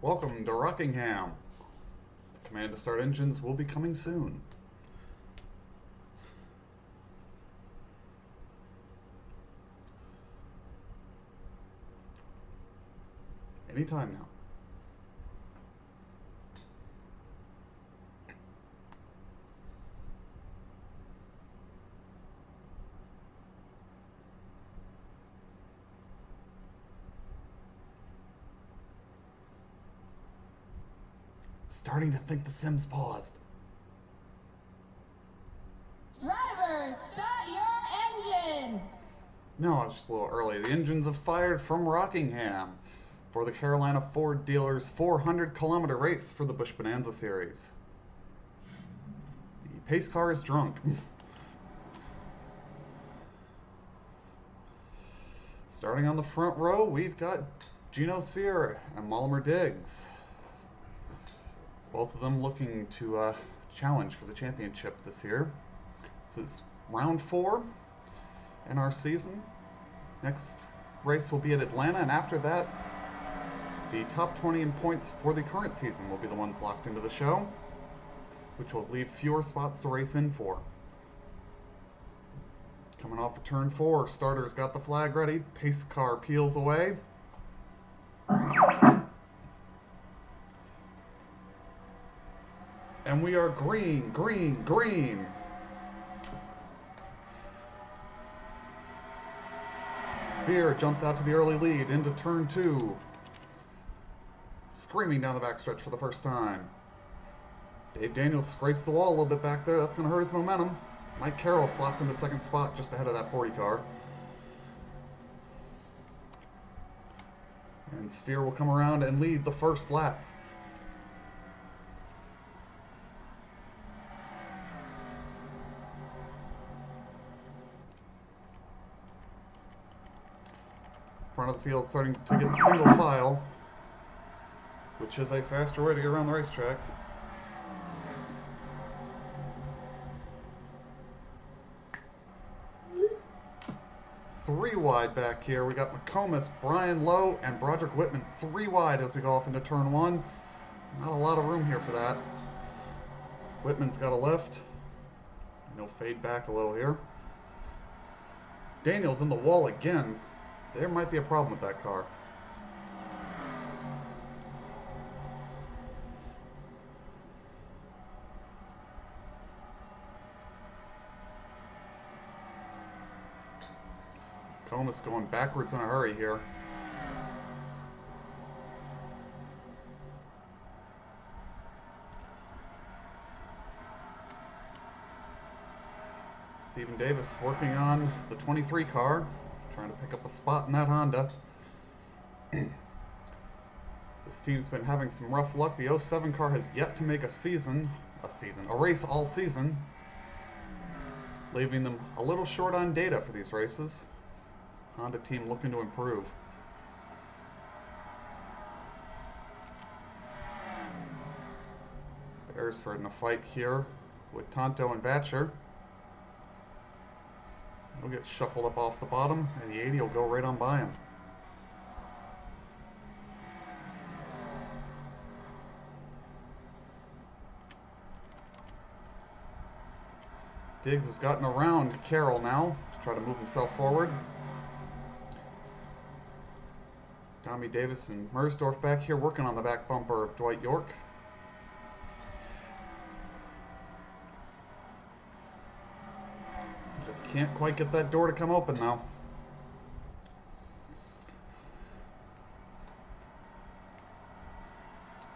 Welcome to Rockingham. The command to start engines will be coming soon. Anytime now. Starting to think the Sims paused. Drivers, start your engines! No, it's just a little early. The engines have fired from Rockingham for the Carolina Ford dealers' 400-kilometer race for the Busch Bonanza series. The pace car is drunk. Starting on the front row, we've got Gino Sphere and Molimer Diggs. Both of them looking to challenge for the championship this year. This is round 4 in our season. Next race will be at Atlanta, and after that, the top 20 in points for the current season will be the ones locked into the show, which will leave fewer spots to race in for. Coming off of turn 4, starter's got the flag ready. Pace car peels away. And we are green, green, green. Sphere jumps out to the early lead into turn 2. Screaming down the backstretch for the first time. Dave Daniels scrapes the wall a little bit back there. That's going to hurt his momentum. Mike Carroll slots into second spot just ahead of that 40 car. And Sphere will come around and lead the first lap. Front of the field starting to get single file, which is a faster way to get around the racetrack. Three wide back here. We got McComas, Brian Lowe, and Broderick Whitman 3 wide as we go off into turn 1. Not a lot of room here for that. Whitman's got a left. No fade back a little here. Daniels in the wall again. There might be a problem with that car. Comus going backwards in a hurry here. Stephen Davis working on the 23 car, trying to pick up a spot in that Honda. This team's been having some rough luck. The 07 car has yet to make a race all season, leaving them a little short on data for these races. Honda team looking to improve. Beresford in a fight here with Tonto and Vatcher. He'll get shuffled up off the bottom, and the 80 will go right on by him. Diggs has gotten around Carroll now to try to move himself forward. Tommy Davis and Mersdorf back here working on the back bumper of Dwight York. Just can't quite get that door to come open now.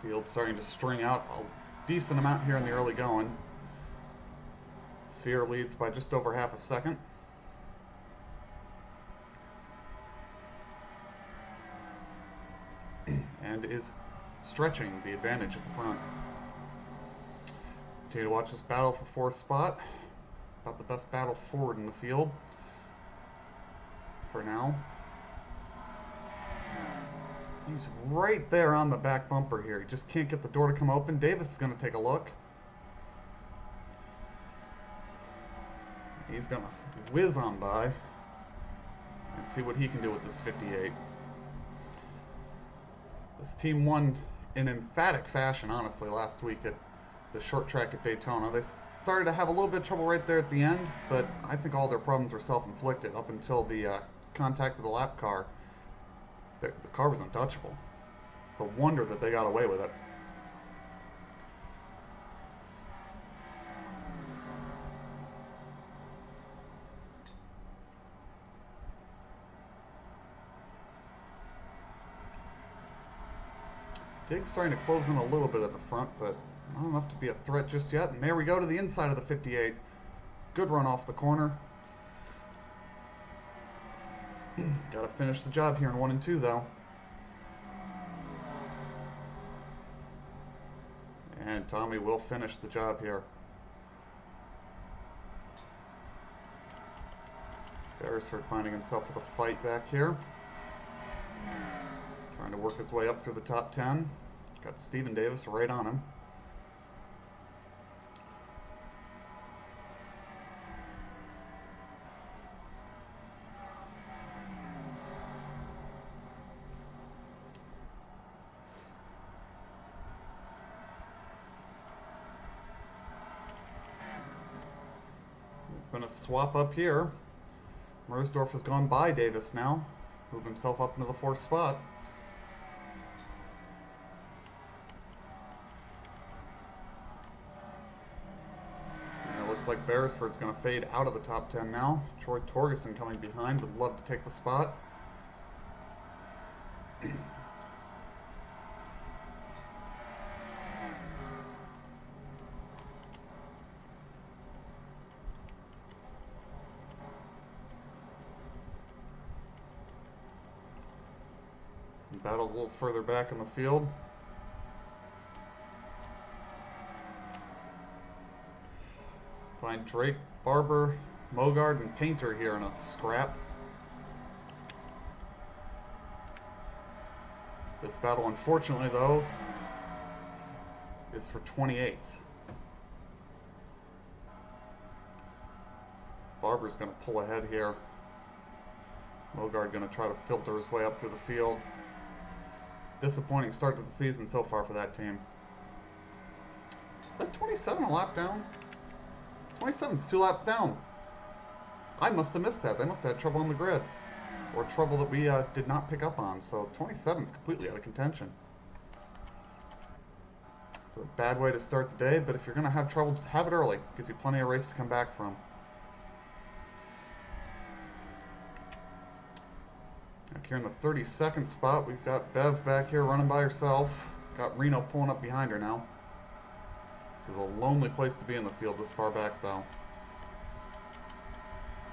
Field starting to string out a decent amount here in the early going. Sphere leads by just over half a second. And is stretching the advantage at the front. Continue to watch this battle for 4th spot. It's about the best battle forward in the field for now. He's right there on the back bumper here. He just can't get the door to come open. Davis is going to take a look. He's going to whiz on by and see what he can do with this 58. This team won in emphatic fashion, honestly, last week at the short track at Daytona. They started to have a little bit of trouble right there at the end, but I think all their problems were self-inflicted up until the contact with the lap car. The car was untouchable. It's a wonder that they got away with it. Dig's starting to close in a little bit at the front, but not enough to be a threat just yet. And there we go to the inside of the 58. Good run off the corner. Got to finish the job here in 1 and 2, though. And Tommy will finish the job here. Beresford finding himself with a fight back here. Trying to work his way up through the top 10. Got Stephen Davis right on him. There's been a swap up here. Mersdorf has gone by Davis now. Move himself up into the 4th spot. And it looks like Beresford's going to fade out of the top 10 now. Troy Torgerson coming behind, would love to take the spot. Some battles a little further back in the field. Find Drake, Barber, Mogard, and Painter here in a scrap. This battle, unfortunately, though, is for 28th. Barber's going to pull ahead here. Mogard going to try to filter his way up through the field. Disappointing start to the season so far for that team. Is that 27 a lap down? 27's 2 laps down. I must have missed that. They must have had trouble on the grid. Or trouble that we did not pick up on. So 27's completely out of contention. It's a bad way to start the day, but if you're going to have trouble, have it early. Gives you plenty of race to come back from. Back here in the 32nd spot, we've got Bev back here running by herself. Got Reno pulling up behind her now. This is a lonely place to be in the field this far back, though.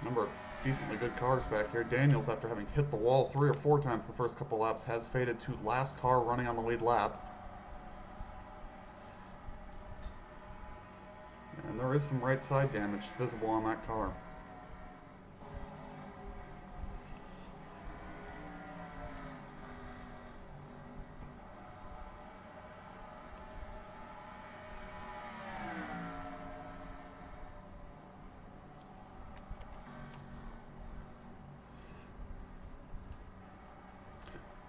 Number of decently good cars back here. Daniels, after having hit the wall 3 or 4 times the first couple laps, has faded to last car running on the lead lap. And there is some right side damage visible on that car.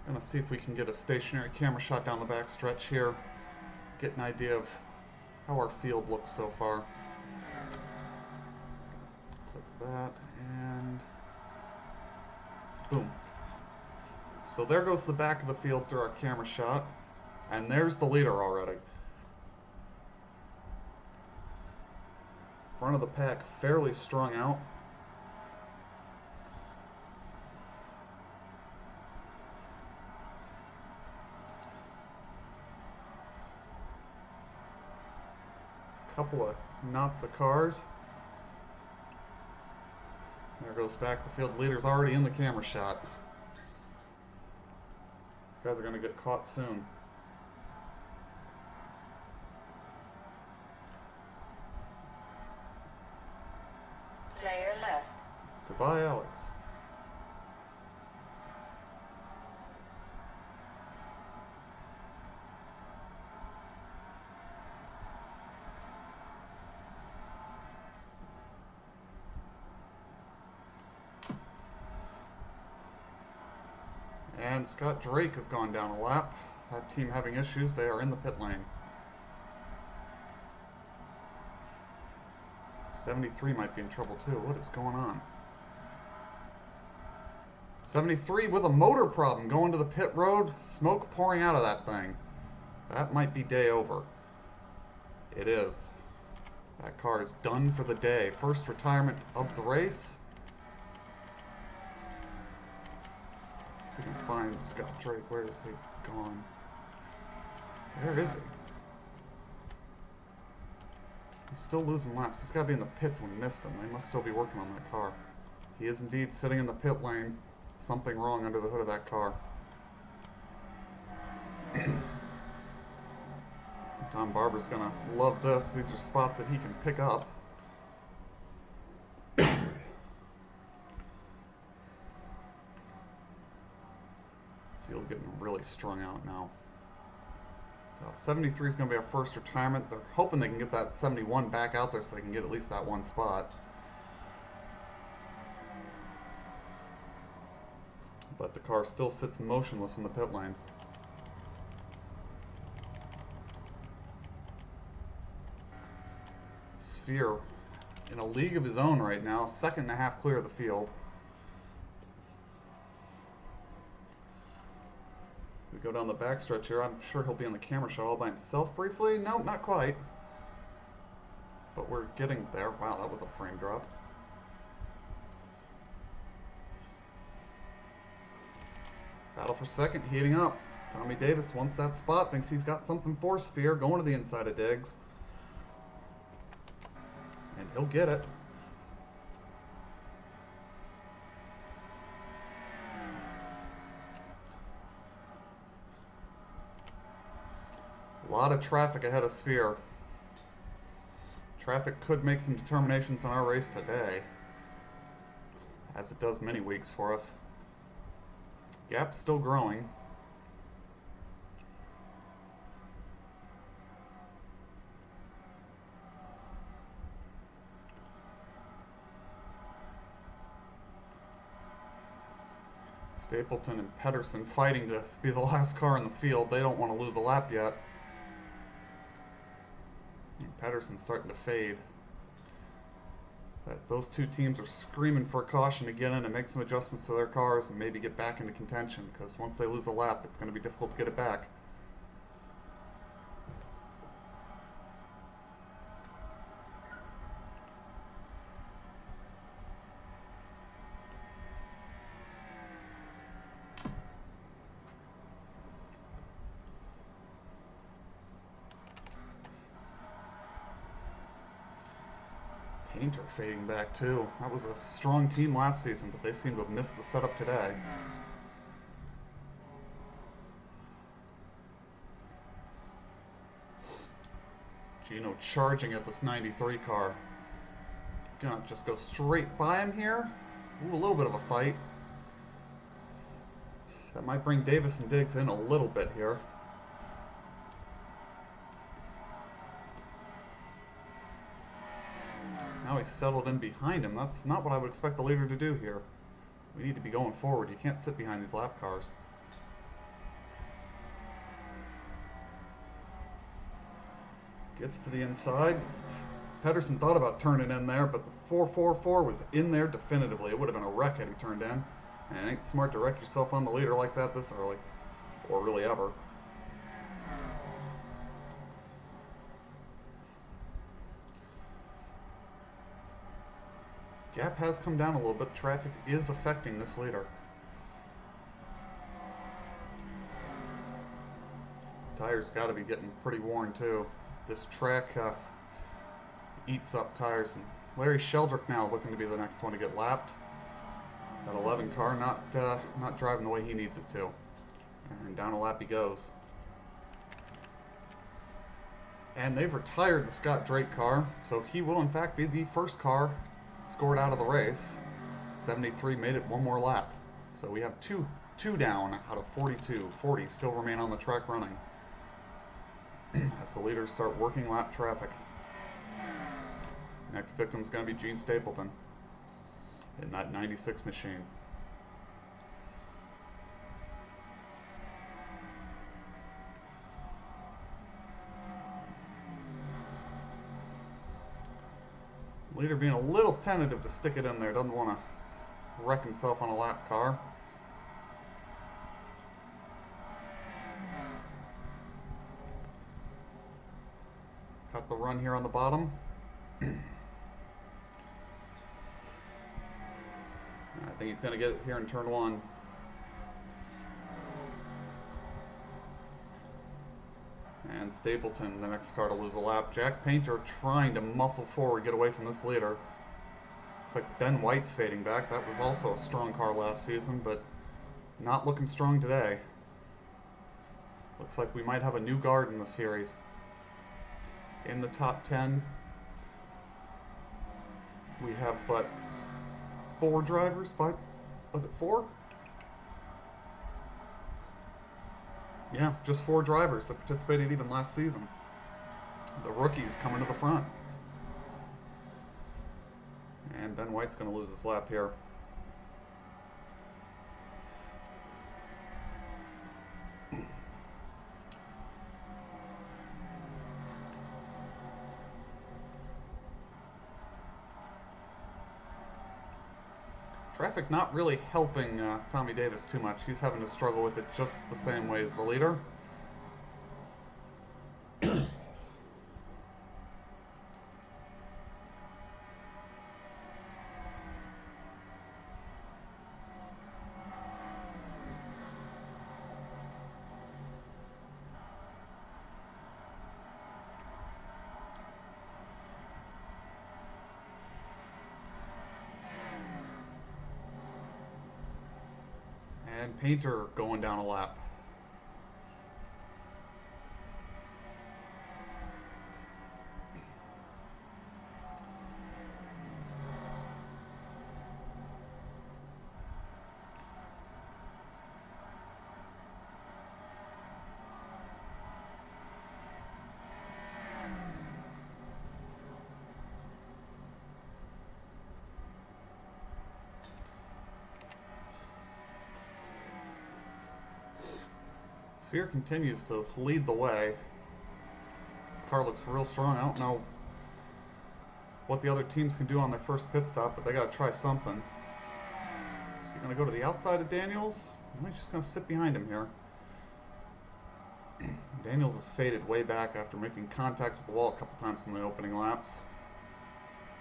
Gonna see if we can get a stationary camera shot down the back stretch here. Get an idea of how our field looks so far. Click that and boom. So there goes the back of the field through our camera shot, and there's the leader already. Front of the pack fairly strung out. Couple of knots of cars. There goes back the field. Leader's already in the camera shot. These guys are going to get caught soon. Player left. Goodbye, Alex. And Scott Drake has gone down a lap. that team having issues. They are in the pit lane. 73 might be in trouble too. What is going on? 73 with a motor problem going to the pit road. Smoke pouring out of that thing. That might be day over. It is. That car is done for the day. First retirement of the race. Let's see if we can find Scott Drake. Where is he gone? Where is he? He's still losing laps. He's got to be in the pits when he missed him. They must still be working on that car. He is indeed sitting in the pit lane. Something wrong under the hood of that car. Tom Barber's going to love this. These are spots that he can pick up. Field getting really strung out now. So 73 is going to be our first retirement. They're hoping they can get that 71 back out there so they can get at least that one spot. But the car still sits motionless in the pit lane. Sphere in a league of his own right now, second and a half clear of the field. So we go down the backstretch here. I'm sure he'll be on the camera shot all by himself briefly. No, not quite. But we're getting there. Wow, that was a frame drop. Battle for second, heating up. Tommy Davis wants that spot, thinks he's got something for Sphere, going to the inside of Diggs. And he'll get it. A lot of traffic ahead of Sphere. Traffic could make some determinations on our race today, as it does many weeks for us. Gap still growing. Stapleton and Pedersen fighting to be the last car in the field. They don't want to lose a lap yet. And Pedersen's starting to fade. Those two teams are screaming for a caution to get in and make some adjustments to their cars and maybe get back into contention, because once they lose a lap, it's going to be difficult to get it back. Painter fading back too. That was a strong team last season, but they seem to have missed the setup today. Gino charging at this 93 car. Gonna just go straight by him here. Ooh, a little bit of a fight. That might bring Davis and Diggs in a little bit here. Now he's settled in behind him. That's not what I would expect the leader to do here. We need to be going forward. You can't sit behind these lap cars. Gets to the inside. Pedersen thought about turning in there, but the 444 was in there definitively. It would have been a wreck had he turned in. And it ain't smart to wreck yourself on the leader like that this early. Or really ever. Gap has come down a little bit. Traffic is affecting this leader. Tires got to be getting pretty worn too. This track eats up tires. And Larry Sheldrick now looking to be the next one to get lapped. That 11 car not driving the way he needs it to. And down a lap he goes. And they've retired the Scott Drake car, so he will in fact be the first car scored out of the race. 73 made it one more lap. So we have two down out of 42. 40 still remain on the track running. As the leaders start working lap traffic. Next victim is going to be Gene Stapleton in that 96 machine. Leader being a little tentative to stick it in there. Doesn't want to wreck himself on a lap car. Cut the run here on the bottom. I think he's going to get it here in turn one. And Stapleton, the next car to lose a lap. Jack Painter trying to muscle forward, get away from this leader. Looks like Ben White's fading back. That was also a strong car last season, but not looking strong today. Looks like we might have a new guard in the series. In the top 10, we have but 4 drivers. 5? Was it 4? Yeah, just 4 drivers that participated even last season. The rookies coming to the front. And Ben White's going to lose his lap here. Traffic not really helping Tommy Davis too much. He's having to struggle with it just the same way as the leader. And Painter going down a lap. Sphere continues to lead the way. This car looks real strong. I don't know what the other teams can do on their first pit stop, but they got to try something. So you're going to go to the outside of Daniels? Or he's just going to sit behind him here. Daniels is faded way back after making contact with the wall a couple times in the opening laps.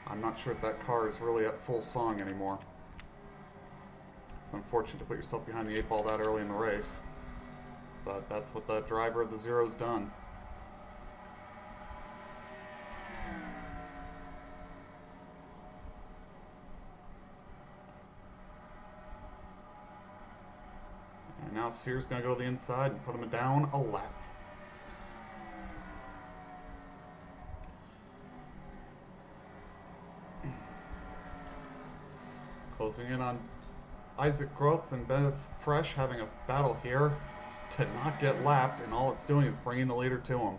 I'm not sure if that car is really at full song anymore. It's unfortunate to put yourself behind the 8-ball that early in the race. But that's what the driver of the Zero's done. And now Sphere's going to go to the inside and put him down a lap. Closing in on Isaac Groth and Ben Fresh having a battle here to not get lapped, and all it's doing is bringing the leader to him.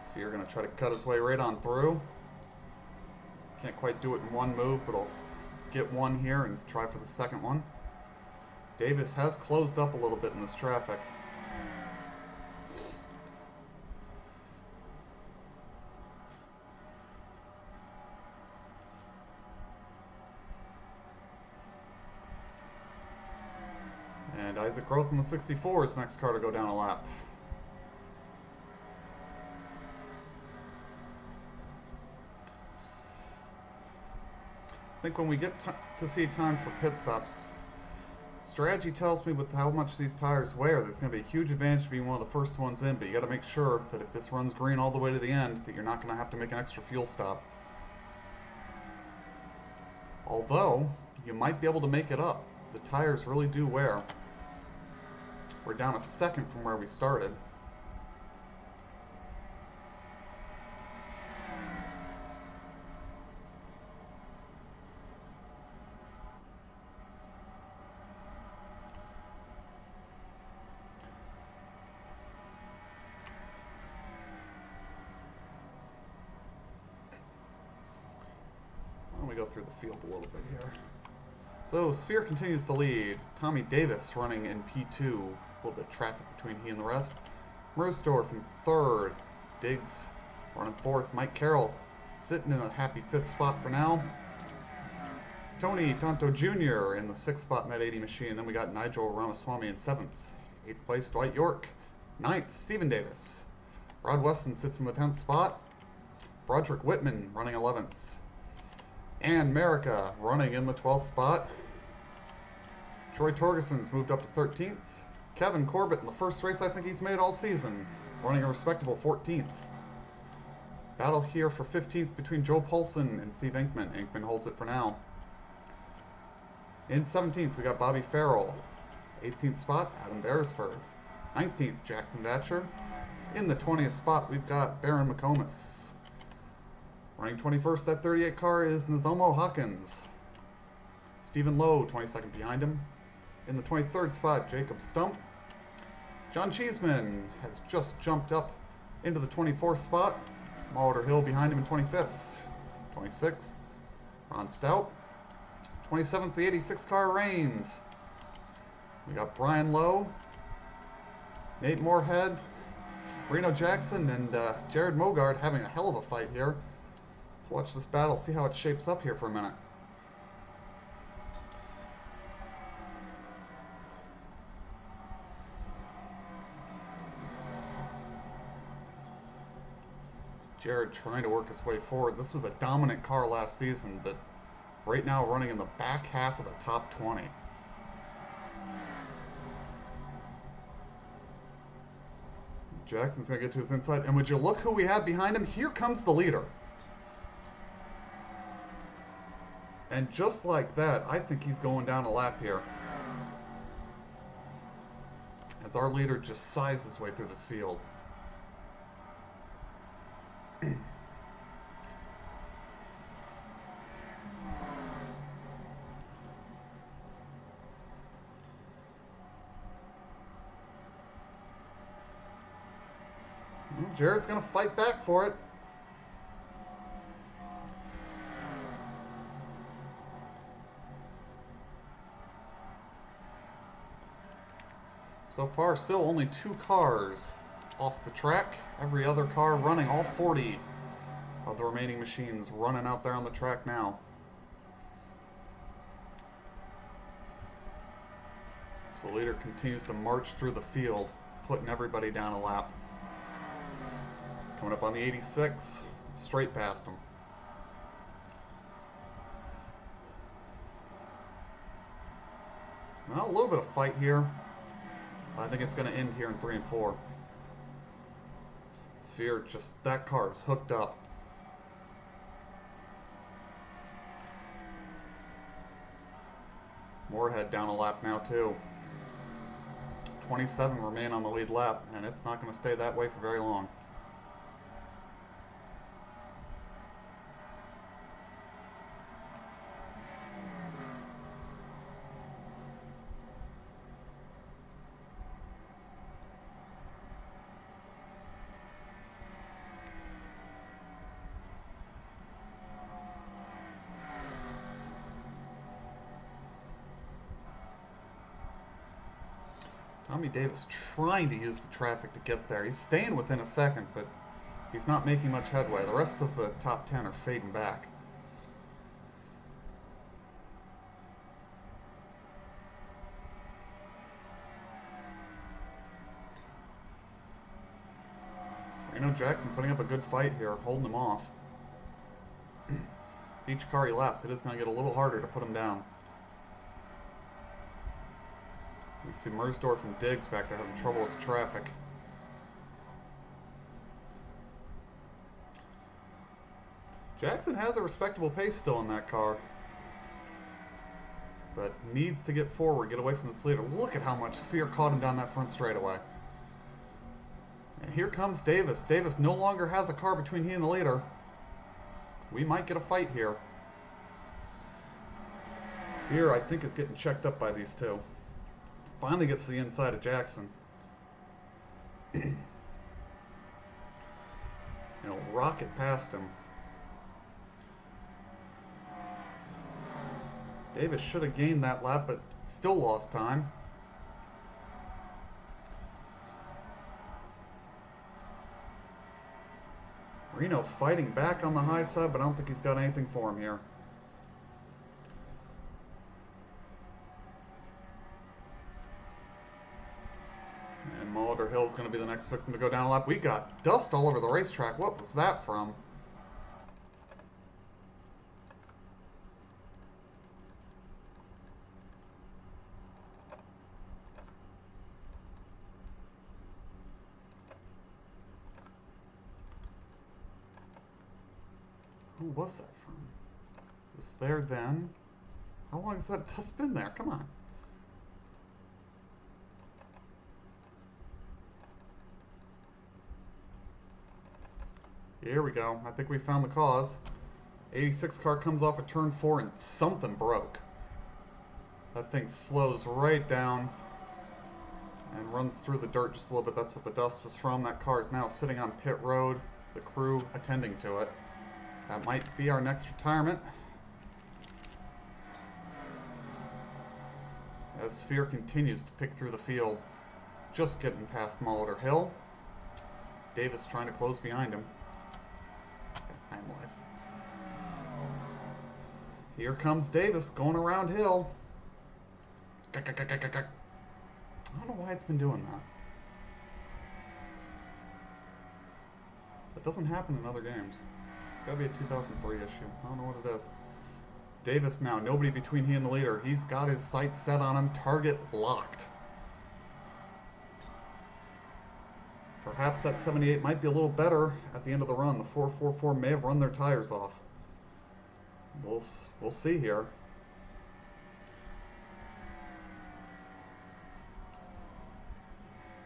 Sphere going to try to cut his way right on through. Can't quite do it in one move, but he'll get one here and try for the second one. Davis has closed up a little bit in this traffic. And Isaac Groth in the 64 is the next car to go down a lap. I think when we get to see time for pit stops, strategy tells me with how much these tires wear, there's going to be a huge advantage being one of the first ones in, but you got to make sure that if this runs green all the way to the end, that you're not going to have to make an extra fuel stop. Although, you might be able to make it up. The tires really do wear. We're down a second from where we started. Why don't we go through the field a little bit here. So Sphere continues to lead. Tommy Davis running in P2. A little bit of traffic between he and the rest. Mersdorf in third. Diggs running fourth. Mike Carroll sitting in a happy fifth spot for now. Tony Tonto Jr. in the sixth spot in that 80 machine. Then we got Nigel Ramaswamy in seventh. Eighth place, Dwight York. Ninth, Stephen Davis. Rod Weston sits in the 10th spot. Broderick Whitman running 11th. And America running in the 12th spot. Troy Torgerson's moved up to 13th. Kevin Corbett in the first race I think he's made all season, running a respectable 14th. Battle here for 15th between Joe Paulson and Steve Inkman. Inkman holds it for now. In 17th, we got Bobby Farrell. 18th spot, Adam Beresford. 19th, Jackson Datcher. In the 20th spot, we've got Baron McComas. Running 21st, that 38 car is Nozomo Hawkins. Stephen Lowe, 22nd behind him. In the 23rd spot, Jacob Stump. John Cheeseman has just jumped up into the 24th spot. Molitor Hill behind him in 25th. 26th, Ron Stout. 27th, the 86 car Reigns. We got Brian Lowe, Nate Moorhead, Reno Jackson, and Jared Mogard having a hell of a fight here. Let's watch this battle, see how it shapes up here for a minute. Jared trying to work his way forward. This was a dominant car last season, but right now running in the back half of the top 20. Jackson's going to get to his inside. And would you look who we have behind him? Here comes the leader. And just like that, I think he's going down a lap here. As our leader just sighs his way through this field. Jared's going to fight back for it. So far, still only 2 cars off the track. Every other car running, all 40 of the remaining machines running out there on the track now. So the leader continues to march through the field, putting everybody down a lap. Coming up on the 86, straight past him. Well, a little bit of fight here. I think it's going to end here in 3 and 4. Sphere, just that car is hooked up. Moorhead down a lap now too. 27 remain on the lead lap, and it's not going to stay that way for very long. Tommy Davis trying to use the traffic to get there. He's staying within a second, but he's not making much headway. The rest of the top 10 are fading back. Reno Jackson putting up a good fight here, holding him off. Each car he laps, it is going to get a little harder to put him down. We see Mersdorf and Diggs back there having trouble with the traffic. Jackson has a respectable pace still in that car, but needs to get forward, get away from this leader. Look at how much Sphere caught him down that front straightaway. And here comes Davis. Davis no longer has a car between he and the leader. We might get a fight here. Sphere, I think, is getting checked up by these two. Finally gets to the inside of Jackson. And he'll rocket past him. Davis should have gained that lap, but still lost time. Reno fighting back on the high side, but I don't think he's got anything for him here. And Molitor Hill's going to be the next victim to go down a lap. We got dust all over the racetrack. What was that from? Who was that from? It was there then. How long has that dust been there? Come on. Here we go. I think we found the cause. 86 car comes off of turn 4 and something broke. That thing slows right down and runs through the dirt just a little bit. That's what the dust was from. That car is now sitting on pit road. The crew attending to it. That might be our next retirement. As Sphere continues to pick through the field, just getting past Molitor Hill. Davis trying to close behind him. Okay, I am live. Here comes Davis going around Hill. I don't know why it's been doing that. That doesn't happen in other games. It's gotta be a 2003 issue. I don't know what it is. Davis now, nobody between he and the leader. He's got his sights set on him, target locked. Perhaps that 78 might be a little better at the end of the run. The 444 may have run their tires off. We'll see here.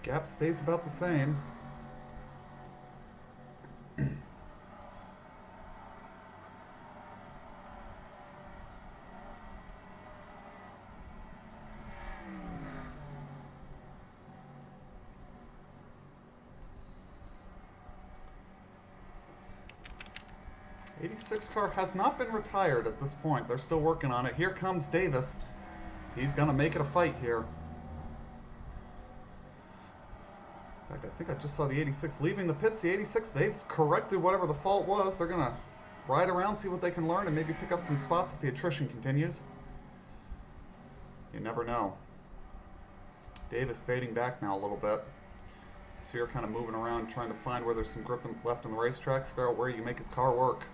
Gap stays about the same. 86 car has not been retired at this point. They're still working on it. Here comes Davis. He's going to make it a fight here. In fact, I think I just saw the 86 leaving the pits. The 86, they've corrected whatever the fault was. They're going to ride around, see what they can learn, and maybe pick up some spots if the attrition continues. You never know. Davis fading back now a little bit. Sphere kind of moving around, trying to find where there's some grip left in the racetrack, figure out where you make his car work.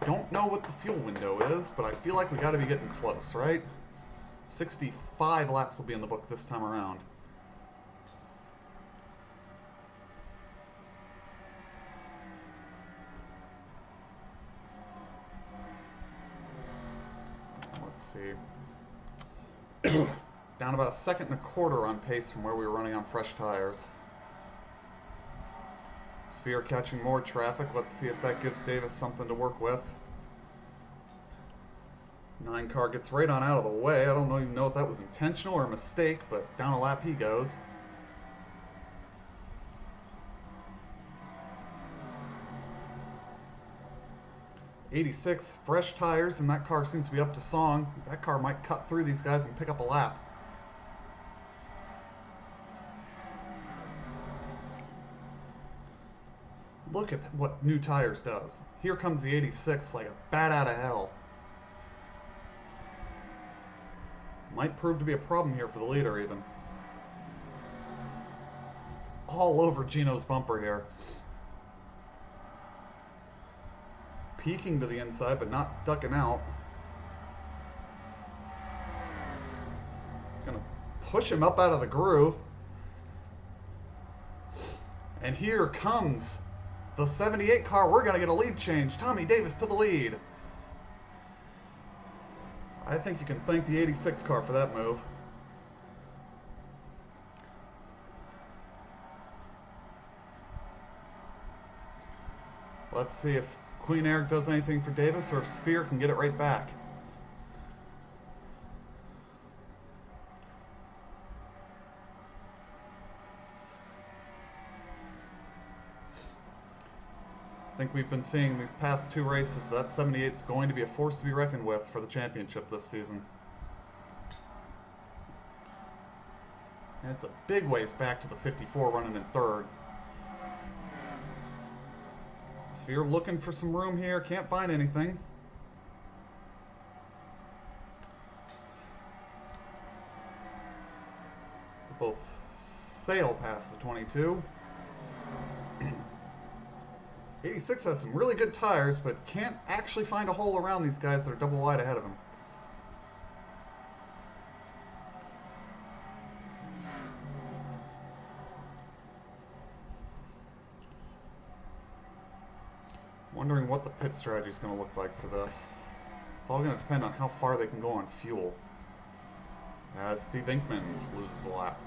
I don't know what the fuel window is, but I feel like we got to be getting close, right? 65 laps will be in the book this time around. Let's see. Down about 1.25 seconds on pace from where we were running on fresh tires. Sphere catching more traffic. Let's see if that gives Davis something to work with. 9 car gets right on out of the way. I don't even know if that was intentional or a mistake, but down a lap he goes. '86, fresh tires, and that car seems to be up to song. That car might cut through these guys and pick up a lap. Look at what new tires does. Here comes the 86 like a bat out of hell. Might prove to be a problem here for the leader even. All over Gino's bumper here. Peeking to the inside, but not ducking out. Gonna push him up out of the groove. And here comes the 78 car. We're gonna get a lead change. Tommy Davis to the lead. I think you can thank the 86 car for that move. Let's see if Queen Eric does anything for Davis or if Sphere can get it right back. think we've been seeing the past two races. That 78 is going to be a force to be reckoned with for the championship this season. And it's a big ways back to the 54 running in third. Sphere looking for some room here. Can't find anything. Both sail past the 22. 86 has some really good tires, but can't actually find a hole around these guys that are double wide ahead of him. Wondering what the pit strategy is going to look like for this. It's all going to depend on how far they can go on fuel. As Steve Inkman loses a lap.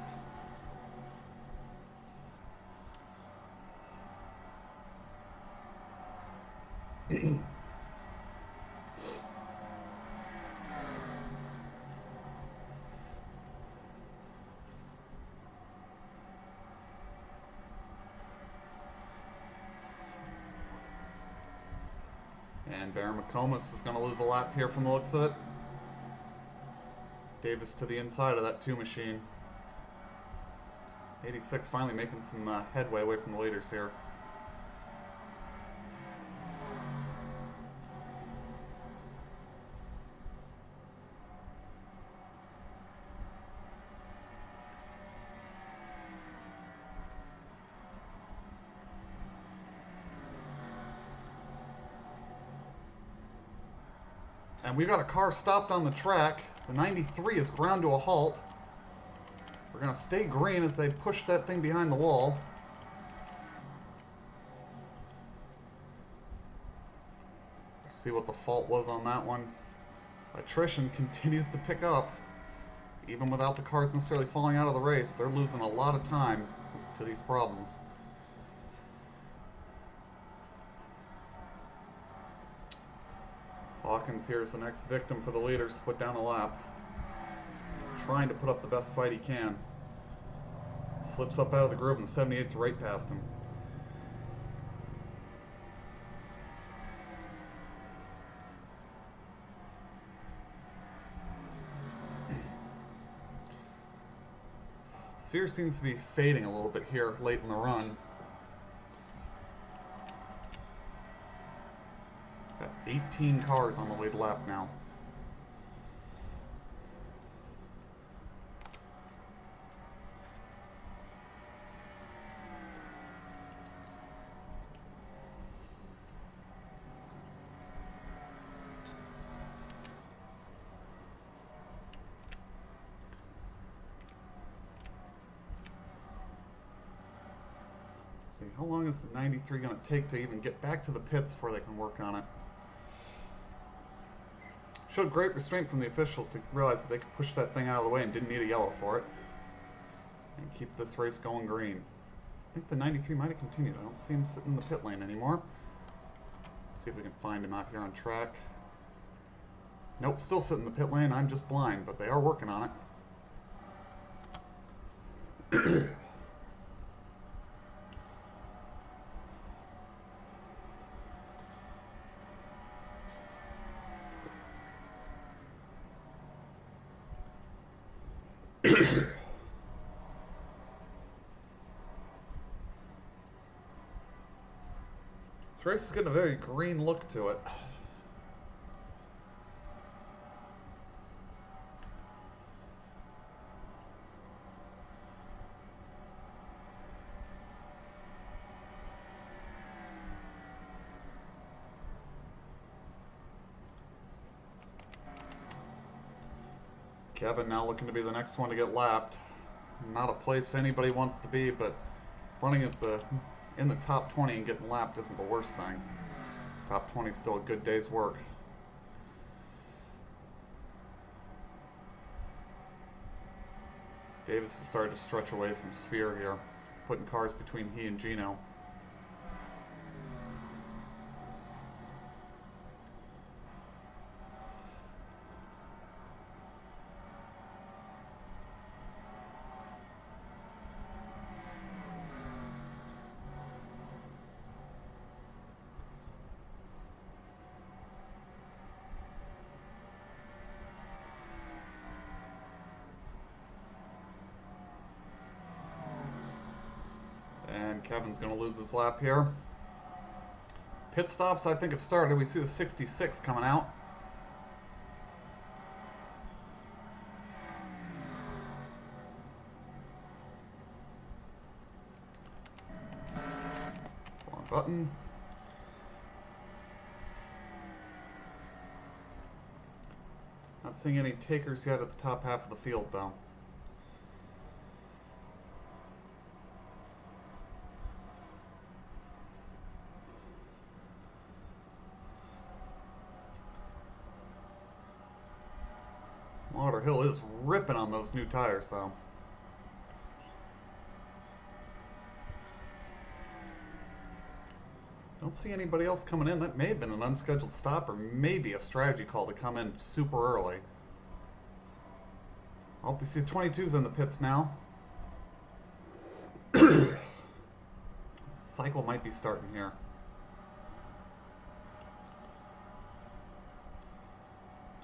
And Baron McComas is going to lose a lap here from the looks of it. Davis to the inside of that 2 machine. 86 finally making some headway away from the leaders here. And we've got a car stopped on the track. The 93 is ground to a halt. We're going to stay green as they push that thing behind the wall. Let's see what the fault was on that one. Attrition continues to pick up. Even without the cars necessarily falling out of the race, they're losing a lot of time to these problems. Hawkins here is the next victim for the leaders to put down a lap. Trying to put up the best fight he can. Slips up out of the groove and 78's right past him. Sphere seems to be fading a little bit here late in the run. Got 18 cars on the lead lap now. See, how long is the 93 going to take to even get back to the pits before they can work on it? Showed great restraint from the officials to realize that they could push that thing out of the way and didn't need a yellow for it. And keep this race going green. I think the 93 might have continued. I don't see him sitting in the pit lane anymore. See if we can find him out here on track. Nope, still sitting in the pit lane. I'm just blind, but they are working on it. This race is getting a very green look to it. Kevin now looking to be the next one to get lapped. Not a place anybody wants to be, but running at in the top 20 and getting lapped isn't the worst thing. Top 20 is still a good day's work. Davis has started to stretch away from Sphere here, putting cars between he and Gino. think Kevin's going to lose his lap here. Pit stops, I think, have started. We see the 66 coming out. Wrong button. Not seeing any takers yet at the top half of the field, though. Hill is ripping on those new tires, though. Don't see anybody else coming in. That may have been an unscheduled stop or maybe a strategy call to come in super early. Oh, we see 22's in the pits now. Cycle might be starting here.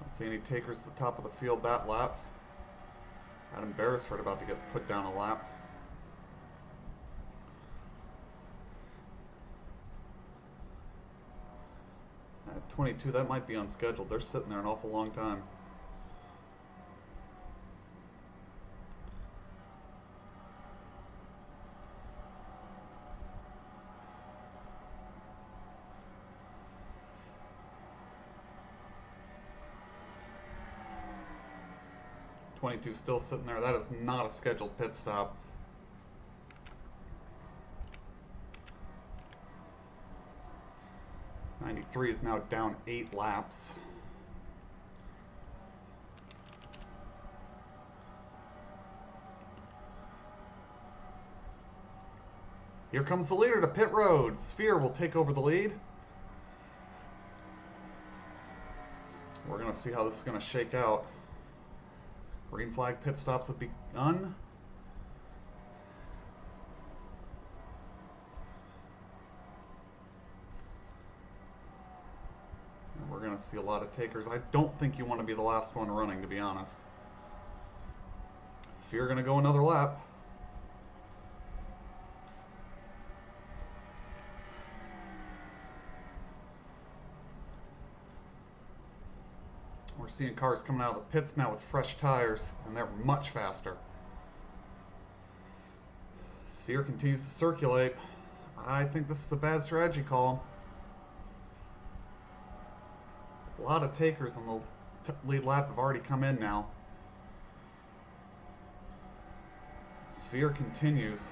Don't see any takers at the top of the field that lap. Adam Beresford about to get put down a lap. At 22, that might be unscheduled. They're sitting there an awful long time. '22 still sitting there. That is not a scheduled pit stop. '93 is now down 8 laps. Here comes the leader to pit road. Sphere will take over the lead. We're going to see how this is going to shake out. Green flag pit stops have begun. And we're going to see a lot of takers. I don't think you want to be the last one running, to be honest. Sphere going to go another lap. We're seeing cars coming out of the pits now with fresh tires, and they're much faster. Sphere continues to circulate. I think this is a bad strategy call. A lot of takers on the lead lap have already come in now. Sphere continues.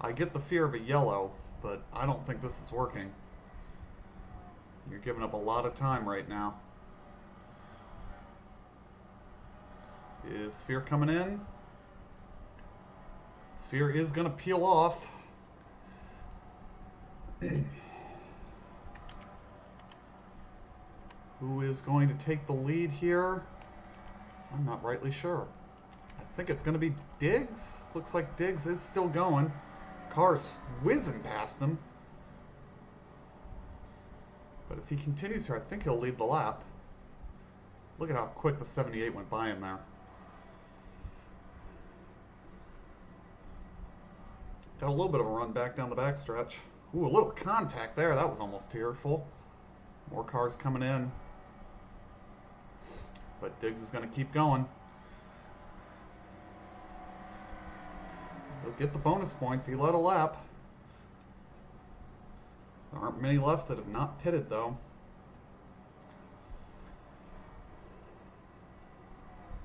I get the fear of a yellow, but I don't think this is working. You're giving up a lot of time right now. Is Sphere coming in? Sphere is going to peel off. Who is going to take the lead here? I'm not rightly sure. I think it's going to be Diggs. Looks like Diggs is still going. Car's whizzing past him. But if he continues here, I think he'll lead the lap. Look at how quick the 78 went by him there. Got a little bit of a run back down the backstretch. Ooh, a little contact there. That was almost tearful. More cars coming in. But Diggs is going to keep going. He'll get the bonus points. He led a lap. There aren't many left that have not pitted, though.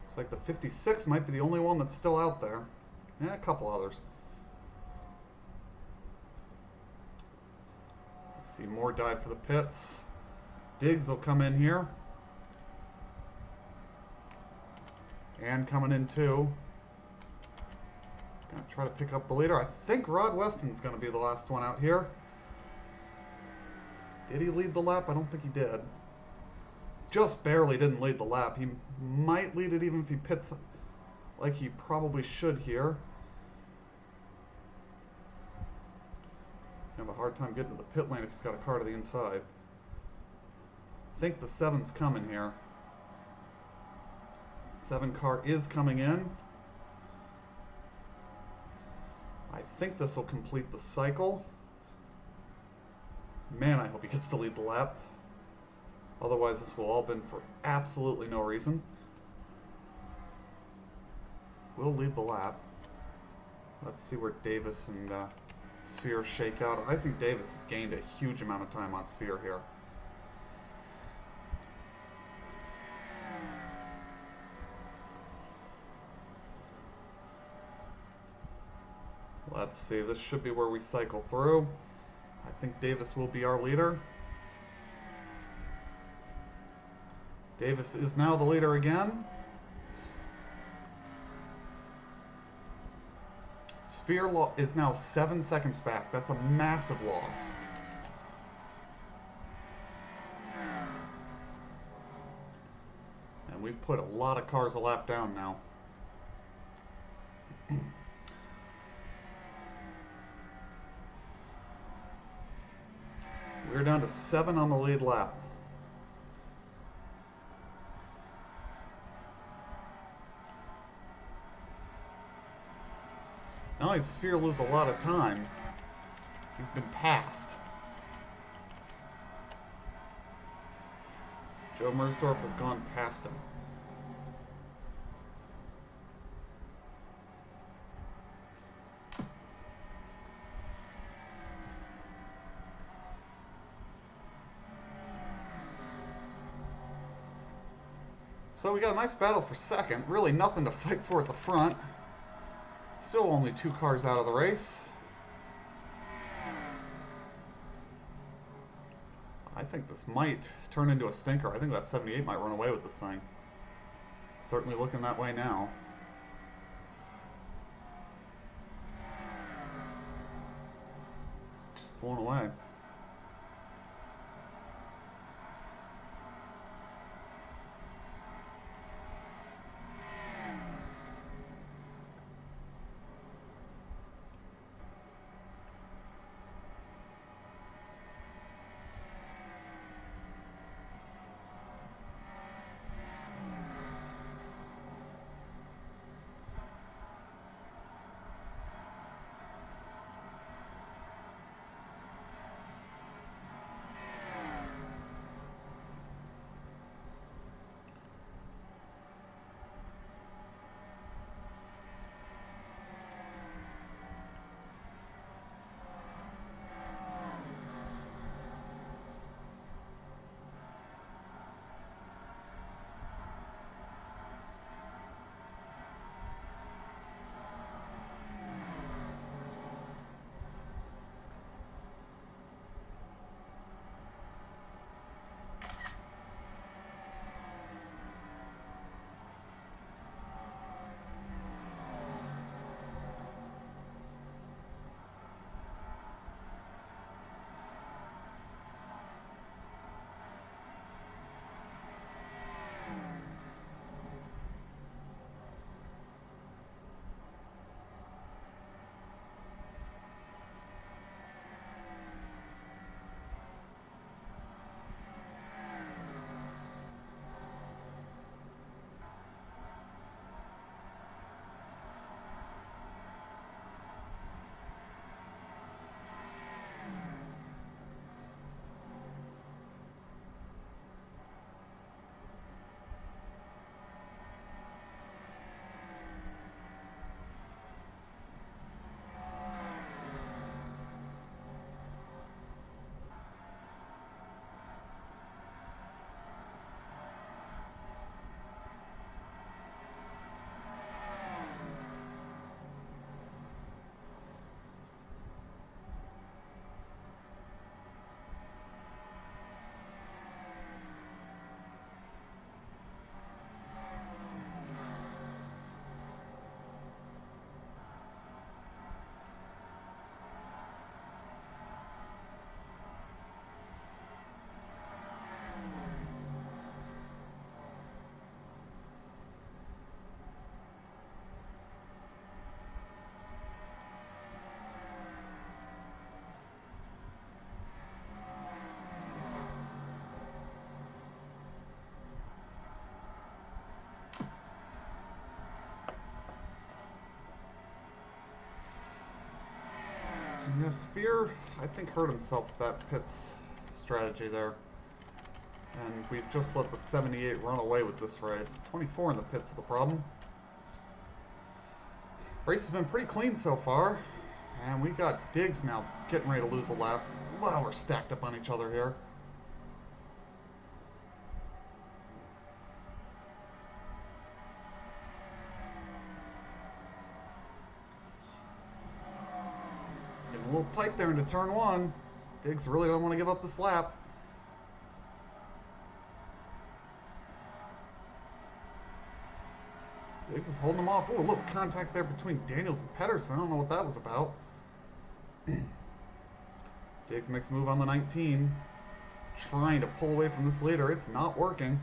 Looks like the 56 might be the only one that's still out there. Yeah, a couple others. See more dive for the pits. Diggs will come in here. And coming in too. Gonna try to pick up the leader. I think Rod Weston's gonna be the last one out here. Did he lead the lap? I don't think he did. Just barely didn't lead the lap. He might lead it even if he pits like he probably should here. He's gonna have a hard time getting to the pit lane if he's got a car to the inside. I think the 7's coming here. 7 car is coming in. I think this will complete the cycle. Man, I hope he gets to lead the lap. Otherwise, this will all been for absolutely no reason. We'll lead the lap. Let's see where Davis and Sphere shake out. I think Davis has gained a huge amount of time on Sphere here. Let's see, this should be where we cycle through. I think Davis will be our leader. Davis is now the leader again. Sphere is now 7 seconds back. That's a massive loss. And we've put a lot of cars a lap down now. We're down to 7 on the lead lap. Not only does Sphere lose a lot of time, he's been passed. Joe Mersdorf has gone past him. So we got a nice battle for second. Really nothing to fight for at the front. Still only 2 cars out of the race. I think this might turn into a stinker. I think that 78 might run away with this thing. Certainly looking that way now. Just pulling away. Yeah, Sphere, I think, hurt himself with that Pitts strategy there. And we've just let the 78 run away with this race. 24 in the pits with a problem. Race has been pretty clean so far. And we got Diggs now getting ready to lose a lap. Wow, we're stacked up on each other here. Getting a little tight there into turn one. Diggs really don't want to give up this lap. Diggs is holding him off. Oh, a little contact there between Daniels and Pedersen. I don't know what that was about. Diggs makes a move on the 19. Trying to pull away from this leader. It's not working.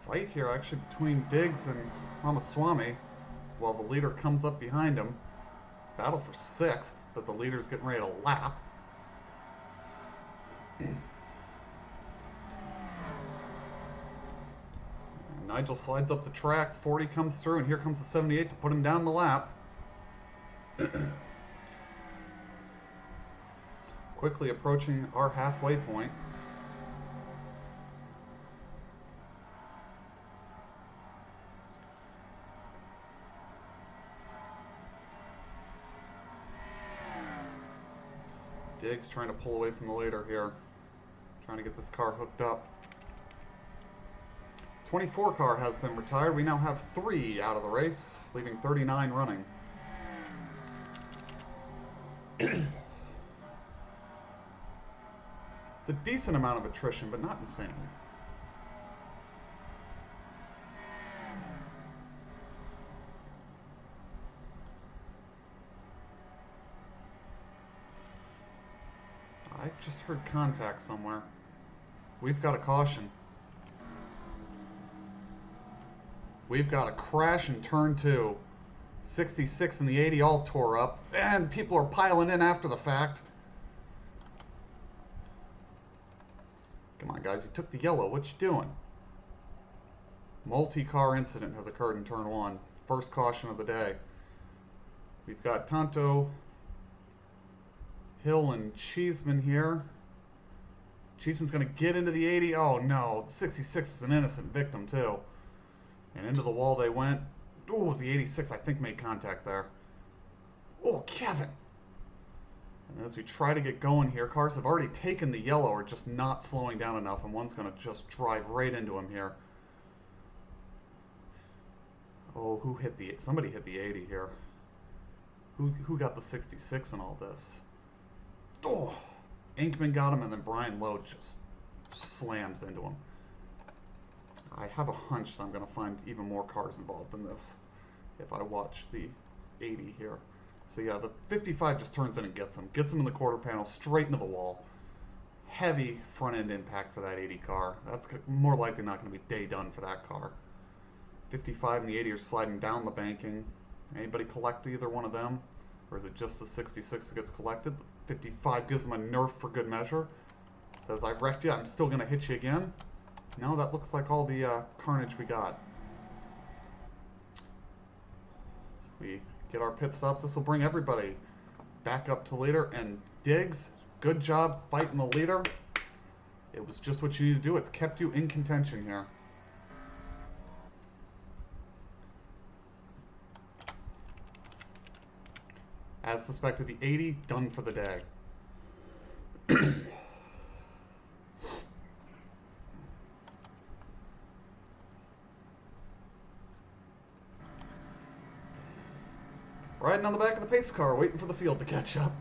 Fight here actually between Diggs and Ramaswamy while the leader comes up behind him. It's battle for 6th, but the leader's getting ready to lap. Nigel slides up the track, 40 comes through, and here comes the 78 to put him down the lap. Quickly approaching our halfway point. Diggs trying to pull away from the leader here. Trying to get this car hooked up. 24 car has been retired. We now have 3 out of the race, leaving 39 running. It's a decent amount of attrition, but not insane. I just heard contact somewhere. We've got a caution. We've got a crash in turn 2. 66 and the 80 all tore up. And people are piling in after the fact. Come on, guys. You took the yellow. What you doing? Multi-car incident has occurred in turn 1. First caution of the day. We've got Tonto, Hill, and Cheeseman here. Cheeseman's going to get into the 80. Oh, no. The 66 was an innocent victim, too. And into the wall they went. Oh, the 86, I think, made contact there. Oh, Kevin. And as we try to get going here, cars have already taken the yellow, or just not slowing down enough, and one's going to just drive right into him here. Oh, who hit the... Somebody hit the 80 here. Who got the 66 in all this? Oh! Inkman got him, and then Brian Lowe just slams into him. I have a hunch that I'm going to find even more cars involved in this if I watch the 80 here. So yeah, the 55 just turns in and gets him. Gets him in the quarter panel, straight into the wall. Heavy front-end impact for that 80 car. That's more likely not going to be day done for that car. 55 and the 80 are sliding down the banking. Anybody collect either one of them? Or is it just the 66 that gets collected? The 55 gives him a nerf for good measure. Says, I wrecked you, I'm still going to hit you again. No, that looks like all the carnage we got. We get our pit stops. This will bring everybody back up to leader. And Diggs, good job fighting the leader. It was just what you need to do. It's kept you in contention here. As suspected, the 80 done for the day. Riding on the back of the pace car, waiting for the field to catch up.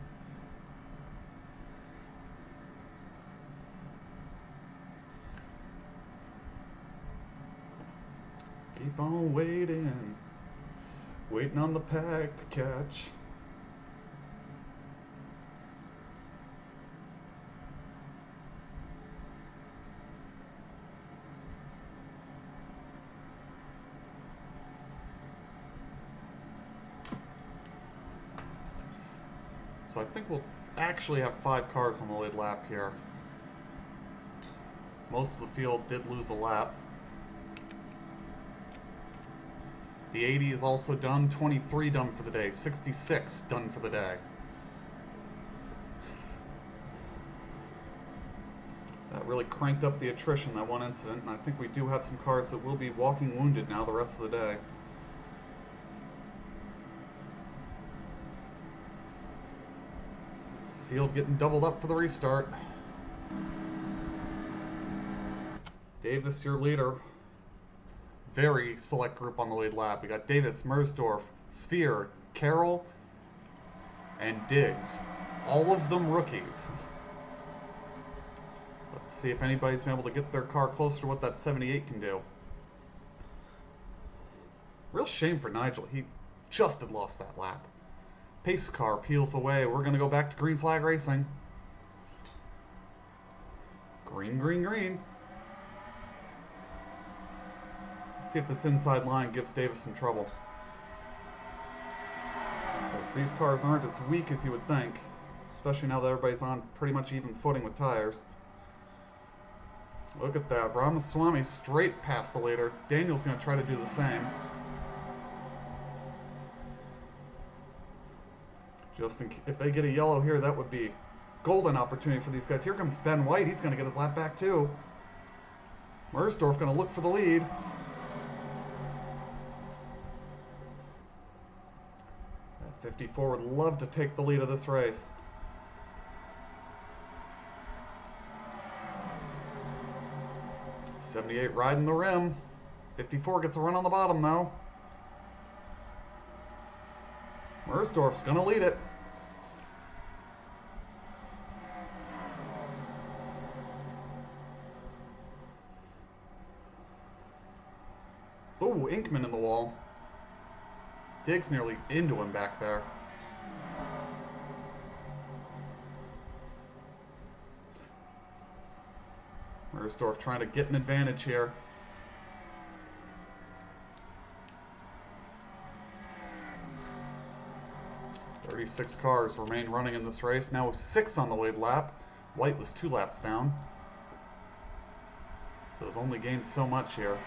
Keep on waiting. Waiting on the pack to catch. So I think we'll actually have 5 cars on the lead lap here. Most of the field did lose a lap. The 80 is also done, 23 done for the day, 66 done for the day. That really cranked up the attrition, that one incident, and I think we do have some cars that will be walking wounded now the rest of the day. Field getting doubled up for the restart. Davis, your leader. Very select group on the lead lap. We got Davis, Mersdorf, Sphere, Carroll, and Diggs. All of them rookies. Let's see if anybody's been able to get their car closer to what that 78 can do. Real shame for Nigel. He just had lost that lap. Pace car peels away. We're going to go back to green flag racing. Green, green, green. Let's see if this inside line gives Davis some trouble. Because these cars aren't as weak as you would think, especially now that everybody's on pretty much even footing with tires. Look at that. Ramaswamy straight past the leader. Daniel's going to try to do the same. Just if they get a yellow here, that would be golden opportunity for these guys. Here comes Ben White. He's going to get his lap back too. Mersdorf going to look for the lead. That 54 would love to take the lead of this race. '78 riding the rim. 54 gets a run on the bottom though. Mersdorf's going to lead it. Ooh, Inkman in the wall. Diggs nearly into him back there. Mersdorf trying to get an advantage here. Six cars remain running in this race. Now 6 on the lead lap. White was 2 laps down. So has only gained so much here.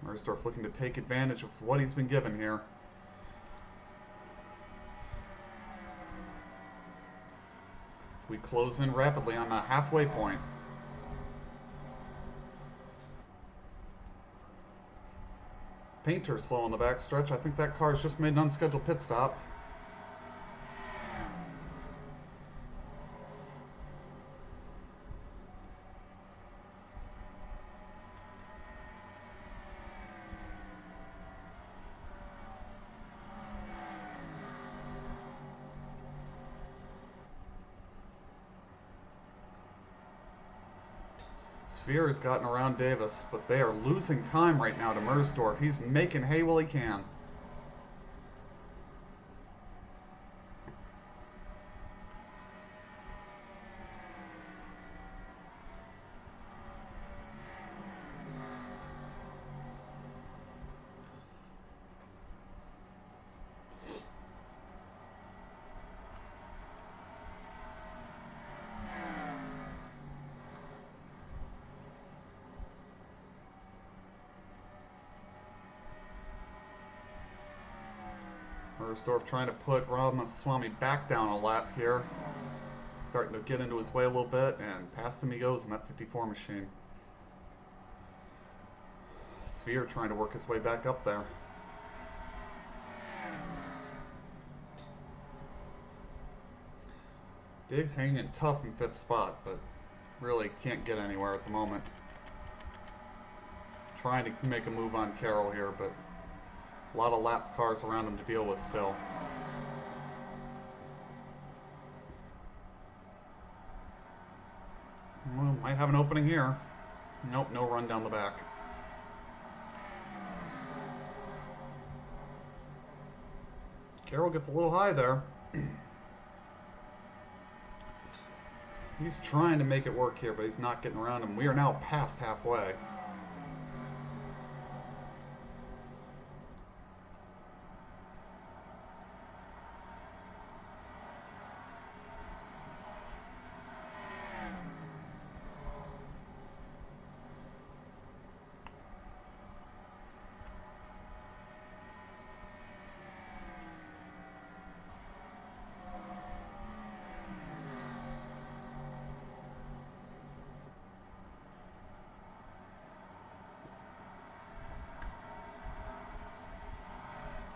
Mersdorf looking to take advantage of what he's been given here. As we close in rapidly on the halfway point. Painter slow on the backstretch. I think that car's just made an unscheduled pit stop. Sphere has gotten around Davis, but they are losing time right now to Mersdorf. He's making hay while he can. Mersdorf trying to put Ramaswamy back down a lap here. Starting to get into his way a little bit, and past him he goes in that 54 machine. Sphere trying to work his way back up there. Diggs hanging tough in 5th spot, but really can't get anywhere at the moment. Trying to make a move on Carroll here, but A lot of lap cars around him to deal with still. Well, might have an opening here. Nope, no run down the back. Carroll gets a little high there. He's trying to make it work here, but he's not getting around him. We are now past halfway.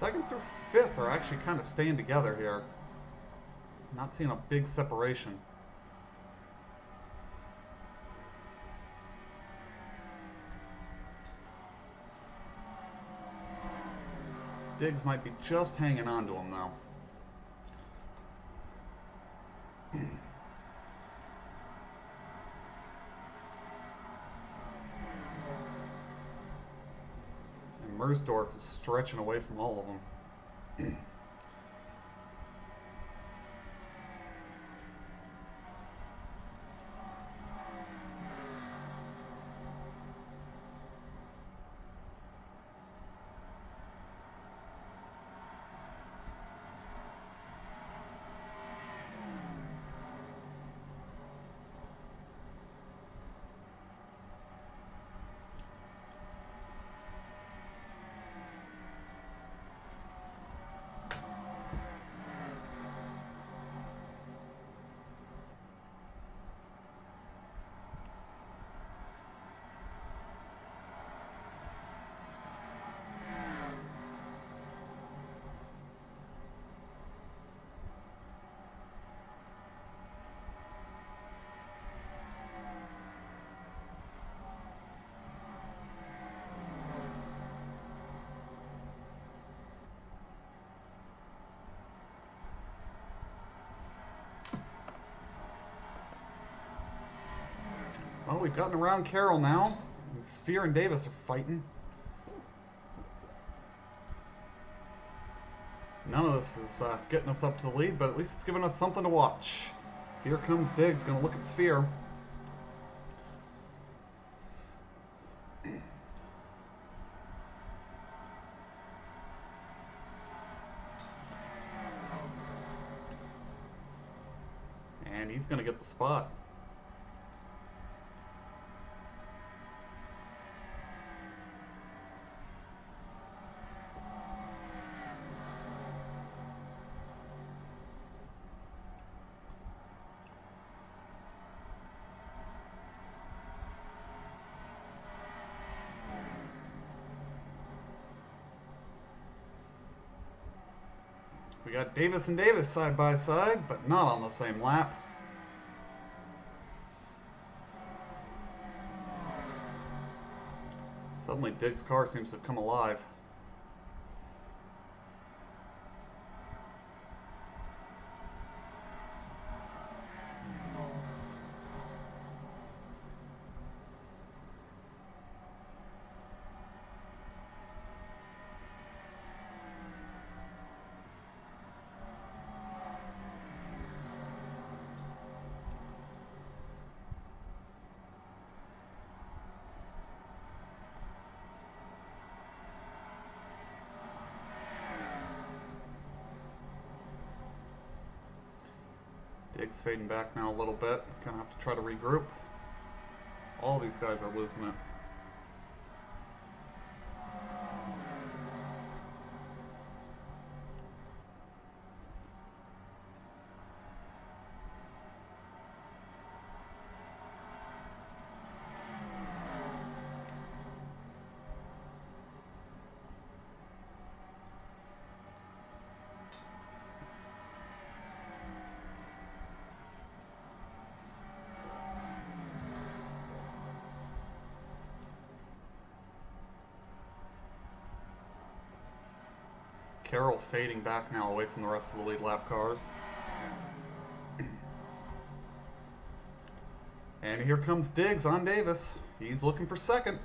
Second through fifth are actually kind of staying together here. Not seeing a big separation. Diggs might be just hanging on to him though. And Mersdorf is stretching away from all of them. Well, we've gotten around Carroll now. And Sphere and Davis are fighting. None of this is getting us up to the lead, but at least it's giving us something to watch. Here comes Diggs, going to look at Sphere. And he's going to get the spot. We got Davis and Davis side by side, but not on the same lap. Suddenly Diggs' car seems to have come alive. Diggs fading back now a little bit. Gonna have to try to regroup. All these guys are losing it. Carroll fading back now away from the rest of the lead lap cars. And here comes Diggs on Davis. He's looking for second.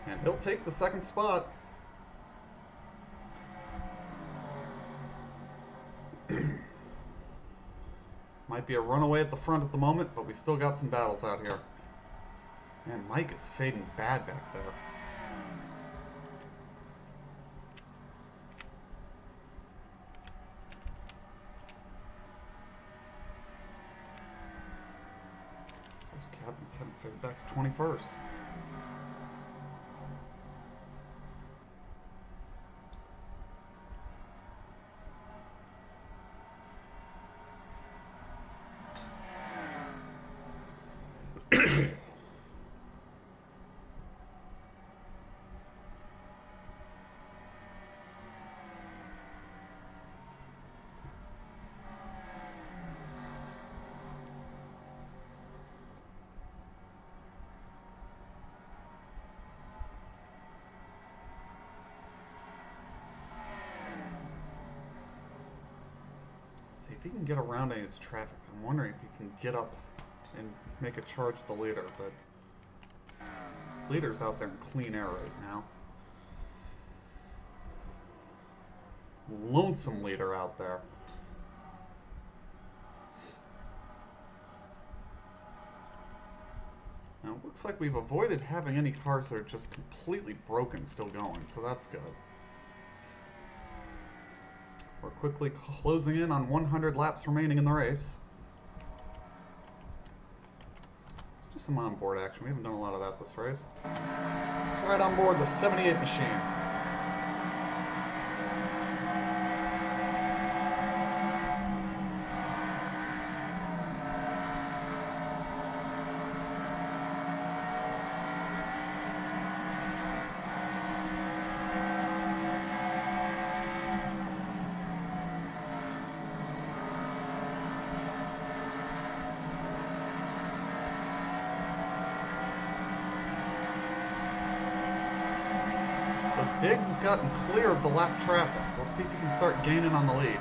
And he'll take the second spot. Might be a runaway at the front at the moment, but we still got some battles out here. Man, Mike is fading bad back there. So there's Kevin faded back to 21st. See if he can get around any of this traffic. I'm wondering if he can get up and make a charge at the leader, but leader's out there in clean air right now. Lonesome leader out there. Now it looks like we've avoided having any cars that are just completely broken still going, so that's good. We're quickly closing in on 100 laps remaining in the race. Let's do some onboard action. We haven't done a lot of that this race. Let's ride on board the 78 machine. So Diggs has gotten clear of the lap traffic. We'll see if he can start gaining on the lead.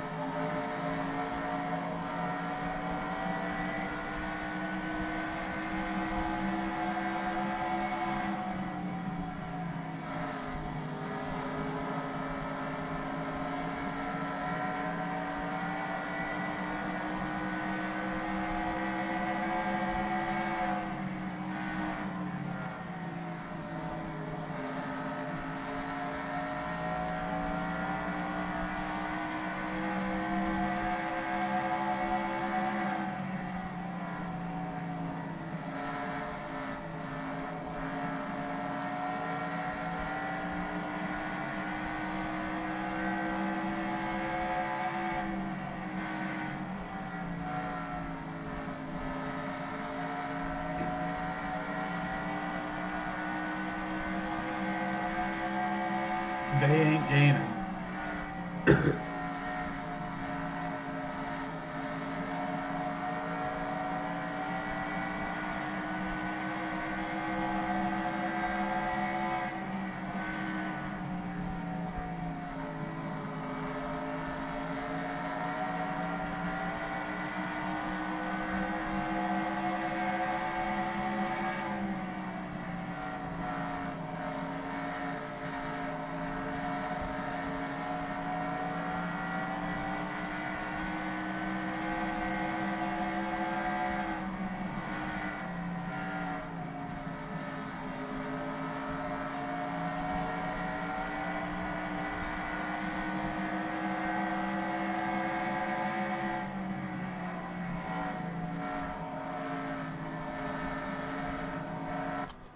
They ain't gaining.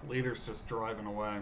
Leader's just driving away.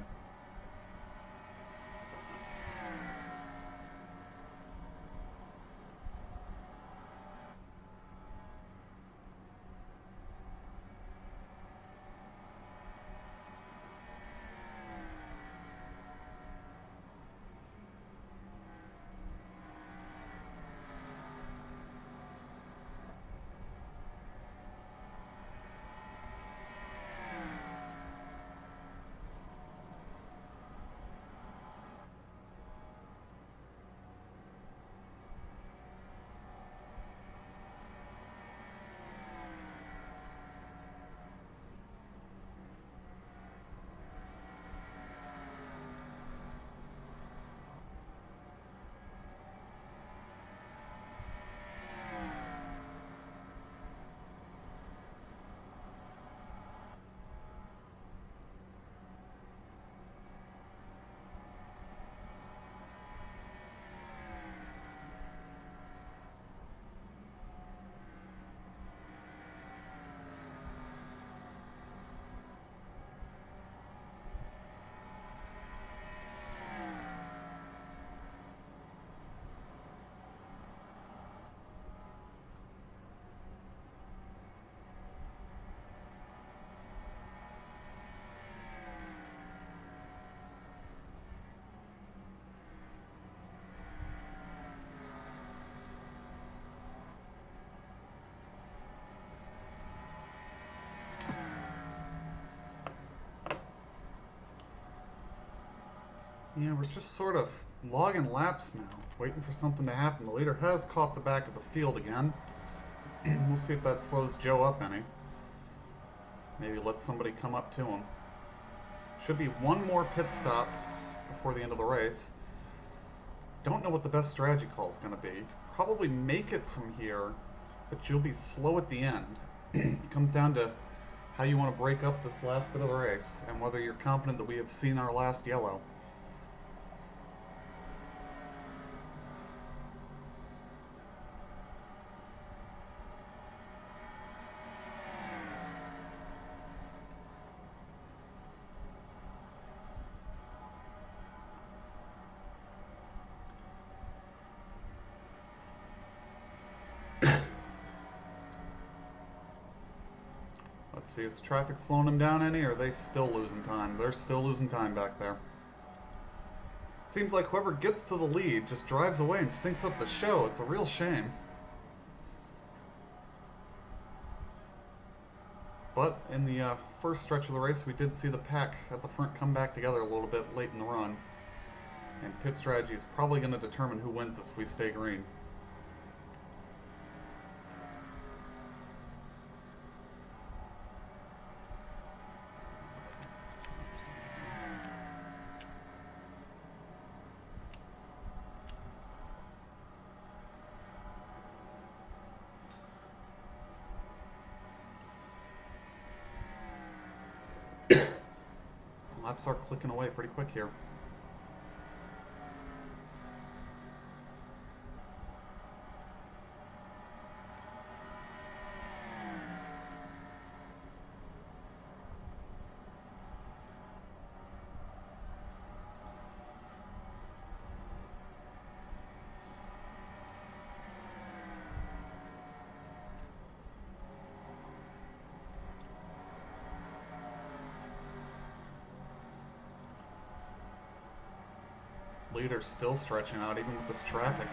Yeah, we're just sort of logging laps now, waiting for something to happen. The leader has caught the back of the field again. We'll see if that slows Joe up any. Maybe let somebody come up to him. Should be one more pit stop before the end of the race. Don't know what the best strategy call is going to be. Probably make it from here, but you'll be slow at the end. It comes down to how you want to break up this last bit of the race and whether you're confident that we have seen our last yellow. Let's see, is the traffic slowing them down any, or are they still losing time? They're still losing time back there. Seems like whoever gets to the lead just drives away and stinks up the show. It's a real shame. But in the first stretch of the race, we did see the pack at the front come back together a little bit late in the run. And pit strategy is probably going to determine who wins this if we stay green. Laps are clicking away pretty quick here. Leader still stretching out even with this traffic.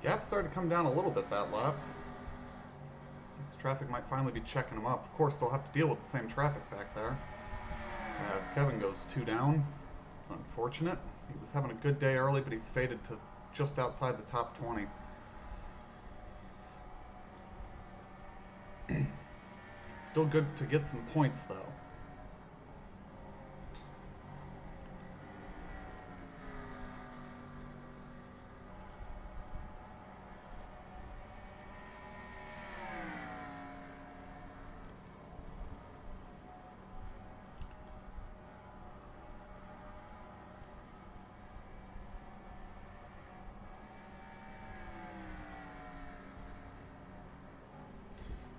Gap started to come down a little bit that lap. This traffic might finally be checking them up. Of course, they'll have to deal with the same traffic back there. As Kevin goes 2 down. It's unfortunate. He was having a good day early, but he's faded to just outside the top 20. Still good to get some points, though.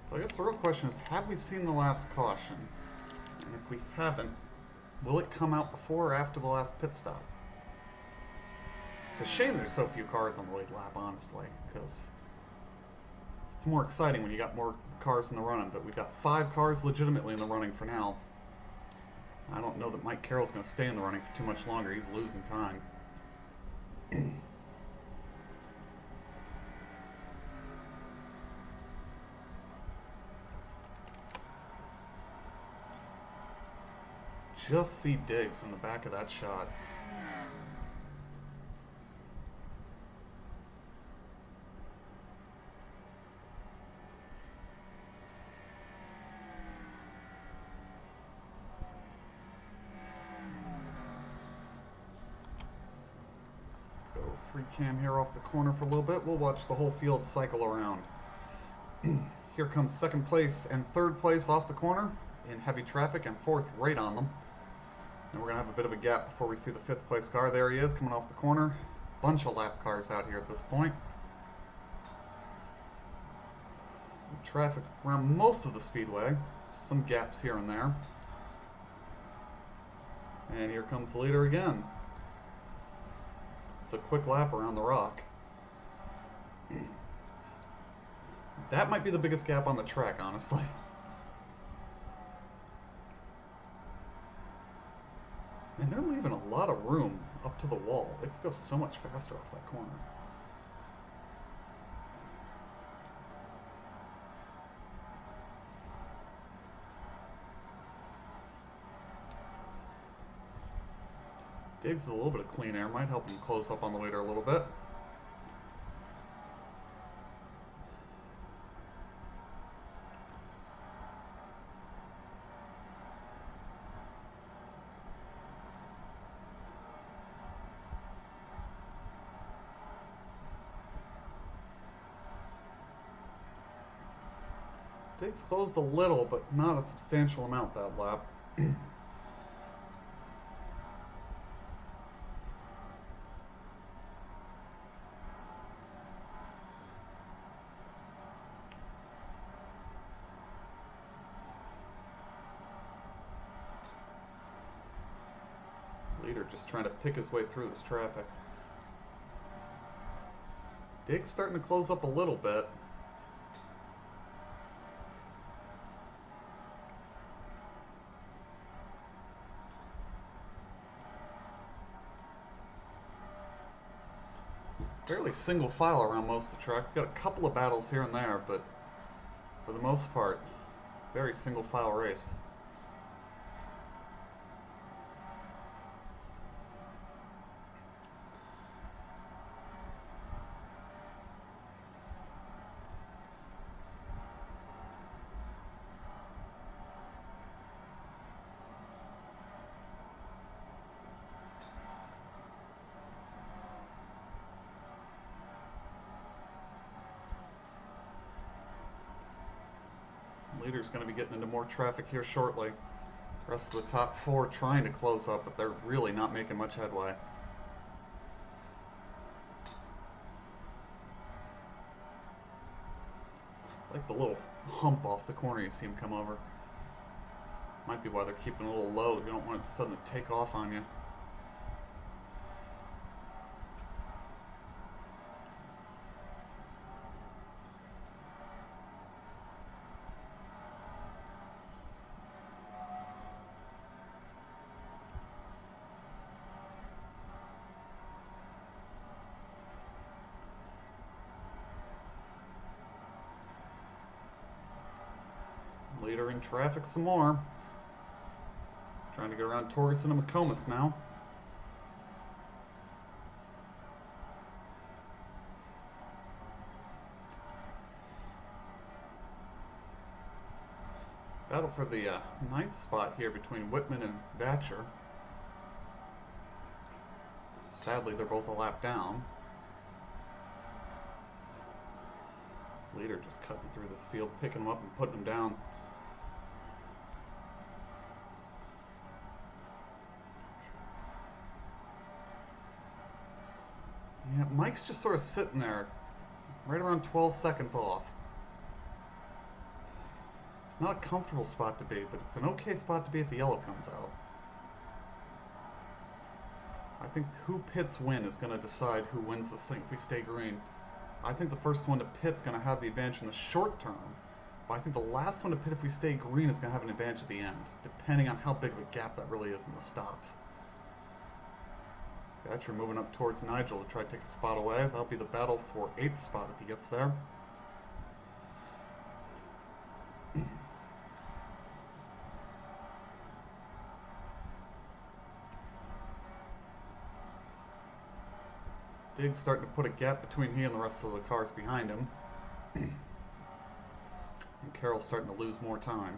So I guess the real question is, have we seen the last caution? And if we haven't, will it come out before or after the last pit stop? It's a shame there's so few cars on the lead lap, honestly, because it's more exciting when you got more cars in the running, but we've got 5 cars legitimately in the running for now. I don't know that Mike Carroll's going to stay in the running for too much longer. He's losing time. Just see Diggs in the back of that shot. Let's go free cam here off the corner for a little bit. We'll watch the whole field cycle around. Here comes second place and third place off the corner in heavy traffic, and fourth right on them. And we're going to have a bit of a gap before we see the 5th place car. There he is, coming off the corner. Bunch of lap cars out here at this point. Traffic around most of the speedway. Some gaps here and there. And here comes the leader again. It's a quick lap around the rock. That might be the biggest gap on the track, honestly. And they're leaving a lot of room up to the wall. They could go so much faster off that corner. Diggs with a little bit of clean air might help him close up on the leader a little bit. Diggs closed a little, but not a substantial amount that lap. Leader just trying to pick his way through this traffic. Diggs starting to close up a little bit. Fairly single file around most of the track. Got a couple of battles here and there, but for the most part, very single file race. Leader's going to be getting into more traffic here shortly. The rest of the top four trying to close up, but they're really not making much headway. Like the little hump off the corner you see him come over. Might be why they're keeping a little low. You don't want it to suddenly take off on you. Leader in traffic some more. Trying to get around Torgerson and McComas now. Battle for the ninth spot here between Whitman and Thatcher. Sadly, they're both a lap down. Leader just cutting through this field, picking them up and putting them down. Yeah, Mike's just sort of sitting there, right around 12 seconds off. It's not a comfortable spot to be, but it's an okay spot to be if the yellow comes out. I think who pits win is going to decide who wins this thing if we stay green. I think the first one to pit's going to have the advantage in the short term, but I think the last one to pit if we stay green is going to have an advantage at the end, depending on how big of a gap that really is in the stops. Thatcher moving up towards Nigel to try to take a spot away. That'll be the battle for 8th spot if he gets there. Diggs starting to put a gap between he and the rest of the cars behind him. And Carroll's starting to lose more time.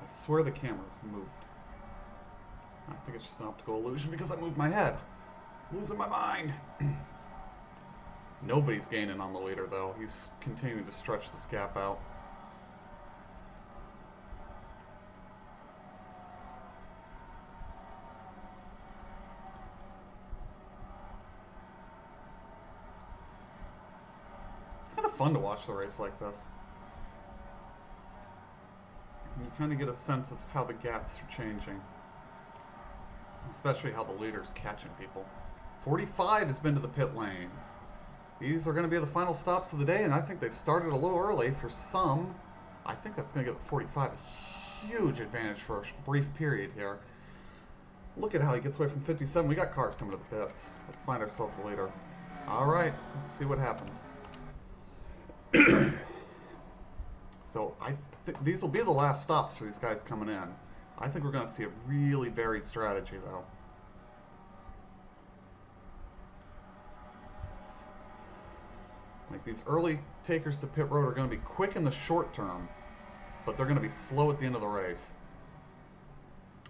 I swear the camera's moved. I think it's just an optical illusion because I moved my head. Losing my mind. Nobody's gaining on the leader though. He's continuing to stretch this gap out. of fun to watch the race like this. And you kind of get a sense of how the gaps are changing. Especially how the leader's catching people. 45 has been to the pit lane. These are going to be the final stops of the day, and I think they've started a little early for some. I think that's going to give the 45 a huge advantage for a brief period here. Look at how he gets away from 57. We got cars coming to the pits. Let's find ourselves a leader. All right, let's see what happens. So these will be the last stops for these guys coming in. I think we're going to see a really varied strategy, though. Like, these early takers to pit road are going to be quick in the short term, but they're going to be slow at the end of the race.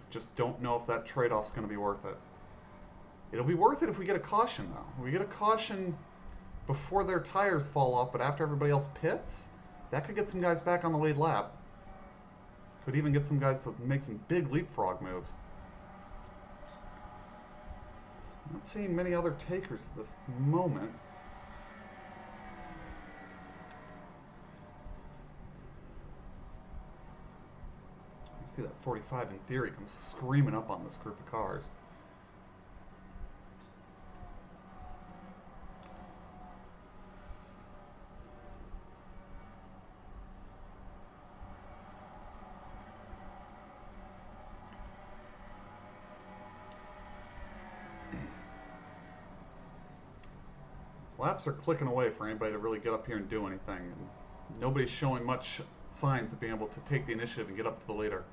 Just don't know if that trade-off's going to be worth it. It'll be worth it if we get a caution, though. If we get a caution before their tires fall off, but after everybody else pits, that could get some guys back on the lead lap. Could even get some guys to make some big leapfrog moves. Not seeing many other takers at this moment. You see that 45 in theory comes screaming up on this group of cars. Laps are clicking away for anybody to really get up here and do anything. And nobody's showing much signs of being able to take the initiative and get up to the leader.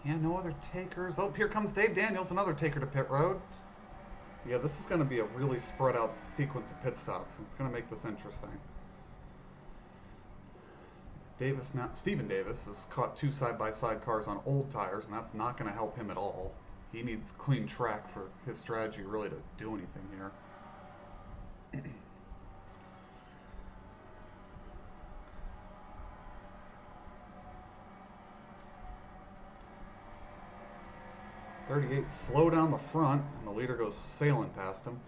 Yeah, no other takers. Oh, here comes Dave Daniels, another taker to pit road. Yeah, this is going to be a really spread out sequence of pit stops. It's going to make this interesting. Stephen Davis has caught two side-by-side cars on old tires, and that's not going to help him at all. He needs clean track for his strategy really to do anything here. 38 slow down the front, and the leader goes sailing past him.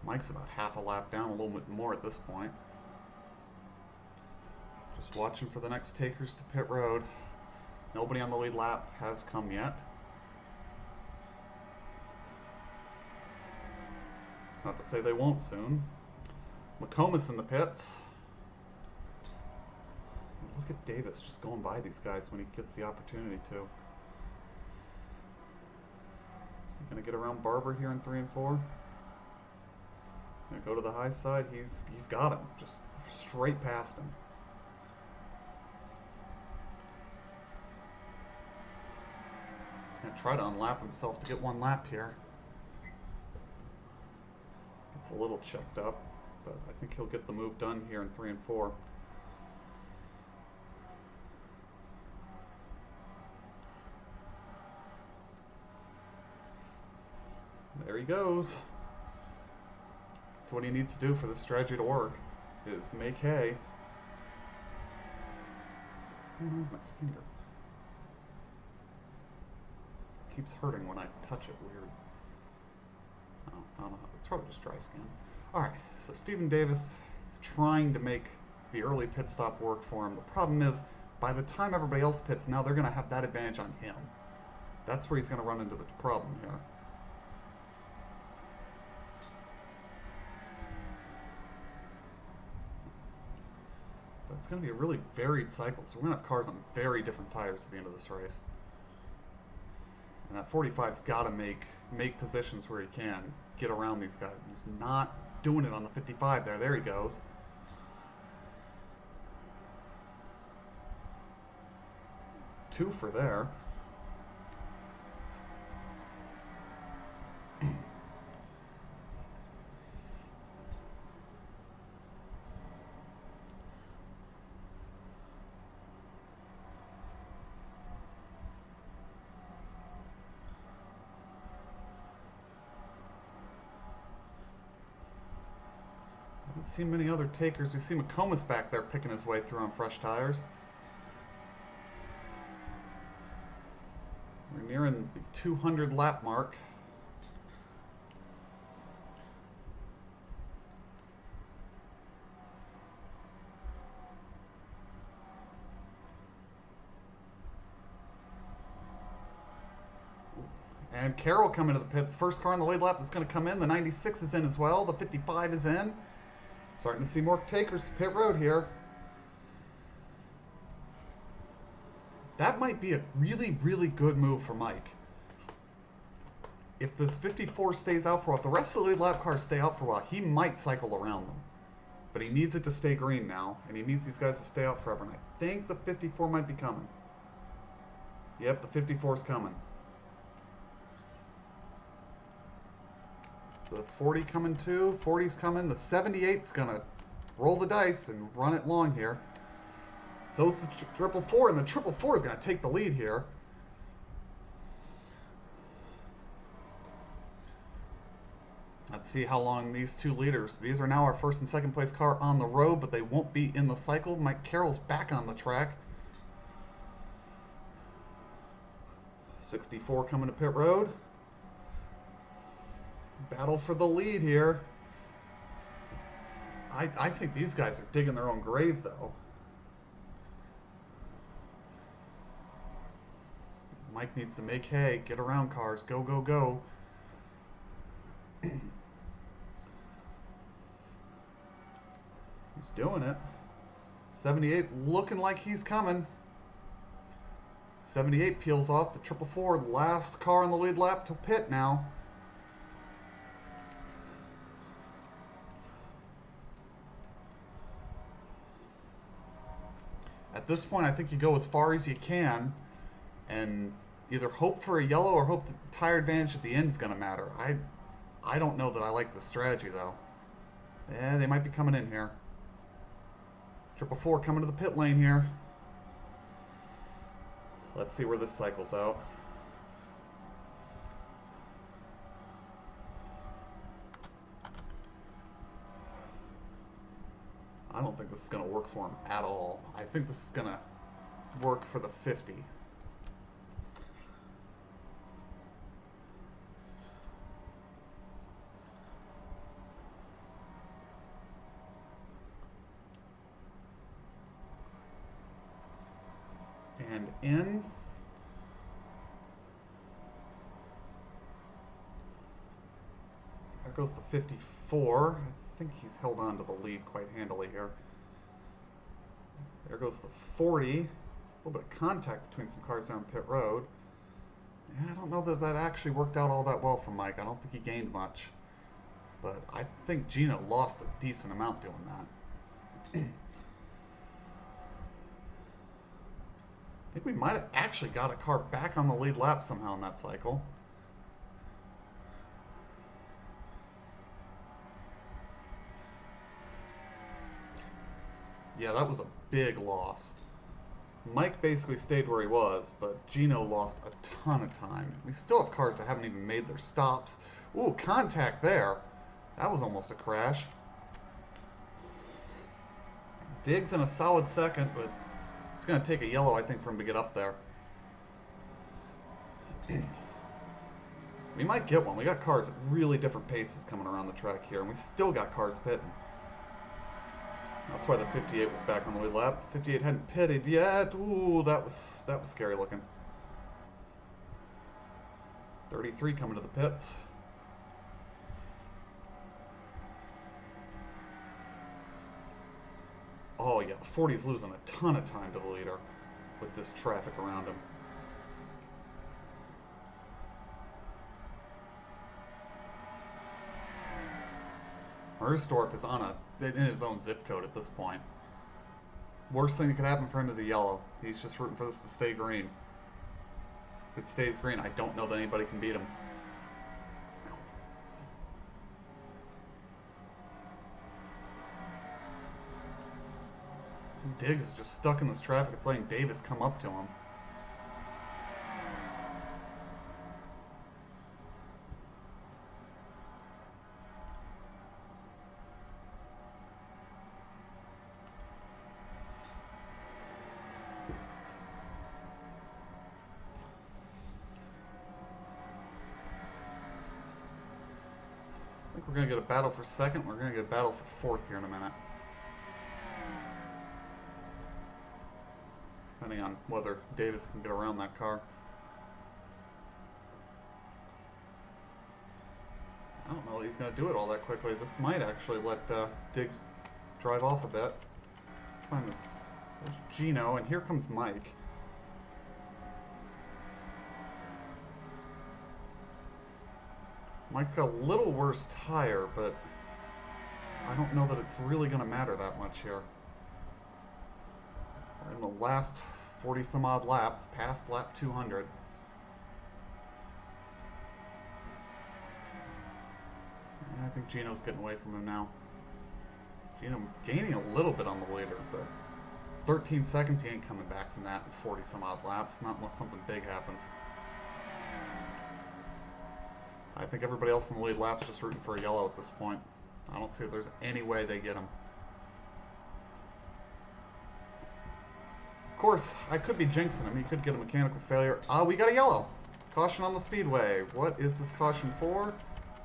Mike's about half a lap down, a little bit more at this point. Just watching for the next takers to pit road. Nobody on the lead lap has come yet. It's not to say they won't soon. McComas in the pits. And look at Davis just going by these guys when he gets the opportunity to. Is he going to get around Barber here in 3 and 4? He's going to go to the high side. He's got him. Just straight past him. He's going to try to unlap himself to get one lap here. It's a little checked up, but I think he'll get the move done here in 3 and 4. There he goes. That's what he needs to do for this strategy to work, is make hay. What's going on with my finger? It keeps hurting when I touch it, weird. Oh, I don't know. It's probably just dry skin. Alright, so Stephen Davis is trying to make the early pit stop work for him. The problem is, by the time everybody else pits, now they're going to have that advantage on him. That's where he's going to run into the problem here. But it's going to be a really varied cycle, so we're going to have cars on very different tires at the end of this race. And that 45's got to make positions where he can get around these guys. He's not doing it on the 55 there. There he goes. 2 for there. Haven't seen many other takers. We see McComas back there picking his way through on fresh tires. We're nearing the 200 lap mark. And Carroll coming to the pits. First car on the lead lap that's going to come in. The 96 is in as well. The 55 is in. Starting to see more takers pit road here. That might be a really, really good move for Mike. If this 54 stays out for a while, if the rest of the lead lap cars stay out for a while, he might cycle around them. But he needs it to stay green now, and he needs these guys to stay out forever. And I think the 54 might be coming. Yep, the 54 is coming. So the 40 coming too. 40's coming. The 78's going to roll the dice and run it long here. So's the 444, and the 444 is going to take the lead here. Let's see how long these two leaders. These are now our first and second place car on the road, but they won't be in the cycle. Mike Carroll's back on the track. 64 coming to pit road. Battle for the lead here. I think these guys are digging their own grave, though. Mike needs to make hay. Get around, cars. Go, go, go. He's doing it. 78 looking like he's coming. 78 peels off the 444. Last car on the lead lap to pit now. At this point, I think you go as far as you can and either hope for a yellow or hope the tire advantage at the end is going to matter. I don't know that I like this strategy, though. Yeah, they might be coming in here. 444 coming to the pit lane here. Let's see where this cycles out. I don't think this is going to work for him at all. I think this is going to work for the 50. And in. There goes the 54. I think he's held on to the lead quite handily here. There goes the 40. A little bit of contact between some cars down pit road. Yeah, I don't know that that actually worked out all that well for Mike. I don't think he gained much. But I think Gino lost a decent amount doing that. I think we might have actually got a car back on the lead lap somehow in that cycle. Yeah, that was a big loss. Mike basically stayed where he was, but Gino lost a ton of time. We still have cars that haven't even made their stops. Ooh, contact there. That was almost a crash. Diggs in a solid second, but it's going to take a yellow, I think, for him to get up there. We might get one. We got cars at really different paces coming around the track here, and we still got cars pitting. That's why the 58 was back on the lead lap. The 58 hadn't pitted yet. Ooh, that was scary looking. 33 coming to the pits. Oh yeah, the 40's losing a ton of time to the leader with this traffic around him. Mersdorf is in his own zip code at this point. Worst thing that could happen for him is a yellow. He's just rooting for this to stay green. If it stays green, I don't know that anybody can beat him. Diggs is just stuck in this traffic. It's letting Davis come up to him. I think we're going to get a battle for second. We're going to get a battle for fourth here in a minute. Depending on whether Davis can get around that car. I don't know that he's going to do it all that quickly. This might actually let Diggs drive off a bit. Let's find this. There's Gino, and here comes Mike. Mike's got a little worse tire, but I don't know that it's really going to matter that much here. We're in the last 40 some odd laps, past lap 200. I think Gino's getting away from him now. Gino gaining a little bit on the leader, but 13 seconds, he ain't coming back from that in 40 some odd laps, not unless something big happens. I think everybody else in the lead lap's just rooting for a yellow at this point. I don't see if there's any way they get him. Of course, I could be jinxing him. He could get a mechanical failure. Ah, we got a yellow. Caution on the speedway. What is this caution for?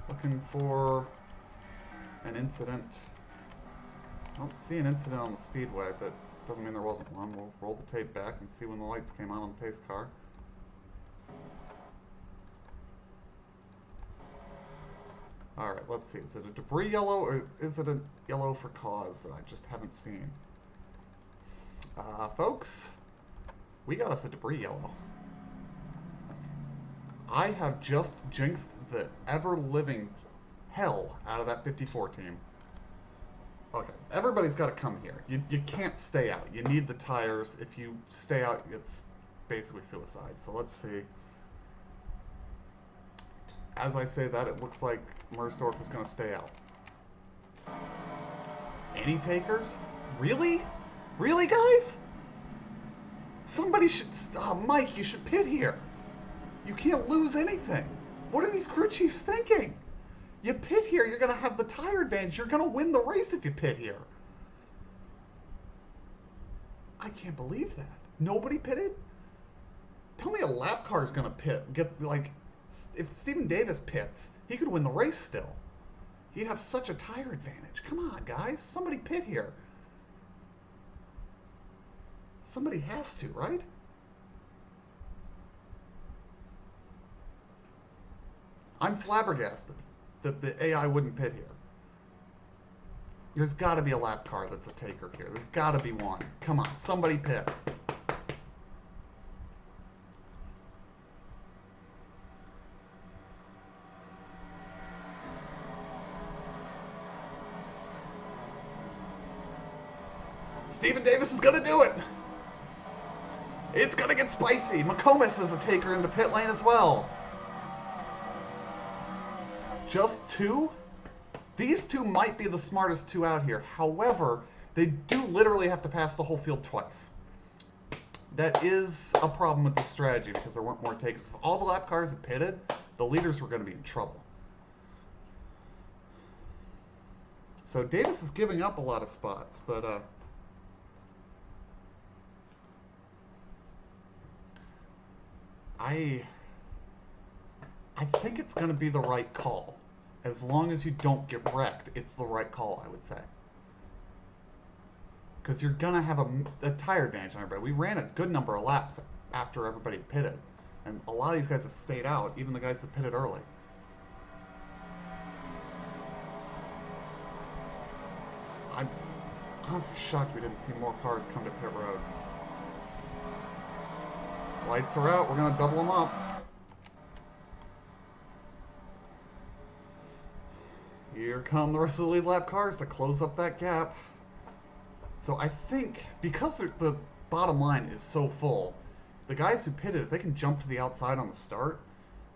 Looking for an incident. I don't see an incident on the speedway, but doesn't mean there wasn't one. We'll roll the tape back and see when the lights came on the pace car. Alright, let's see. Is it a debris yellow or is it a yellow for cause that I just haven't seen? Folks, we got us a debris yellow. I have just jinxed the ever-living hell out of that 54 team. Okay, everybody's got to come here. You can't stay out. You need the tires. If you stay out, it's basically suicide. So let's see. As I say that, it looks like Mersdorf is going to stay out. Any takers? Really? Really, guys? Somebody should... Mike, you should pit here. You can't lose anything. What are these crew chiefs thinking? You pit here, you're going to have the tire advantage. You're going to win the race if you pit here. I can't believe that. Nobody pitted? Tell me a lap car is going to pit. Get, like... If Stephen Davis pits, he could win the race still. He'd have such a tire advantage. Come on, guys. Somebody pit here. Somebody has to, right? I'm flabbergasted that the AI wouldn't pit here. There's got to be a lap car that's a taker here. There's got to be one. Come on, somebody pit. Stephen Davis is going to do it. It's going to get spicy. McComas is a taker into pit lane as well. Just two? These two might be the smartest two out here. However, they do literally have to pass the whole field twice. That is a problem with this strategy because there weren't more takers. If all the lap cars had pitted, the leaders were going to be in trouble. So Davis is giving up a lot of spots, but I think it's going to be the right call. As long as you don't get wrecked, it's the right call, I would say. Because you're going to have a tire advantage on everybody. We ran a good number of laps after everybody pitted. And a lot of these guys have stayed out, even the guys that pitted early. I'm honestly shocked we didn't see more cars come to pit road. Lights are out. We're going to double them up. Here come the rest of the lead lap cars to close up that gap. So I think, because the bottom line is so full, the guys who pitted, if they can jump to the outside on the start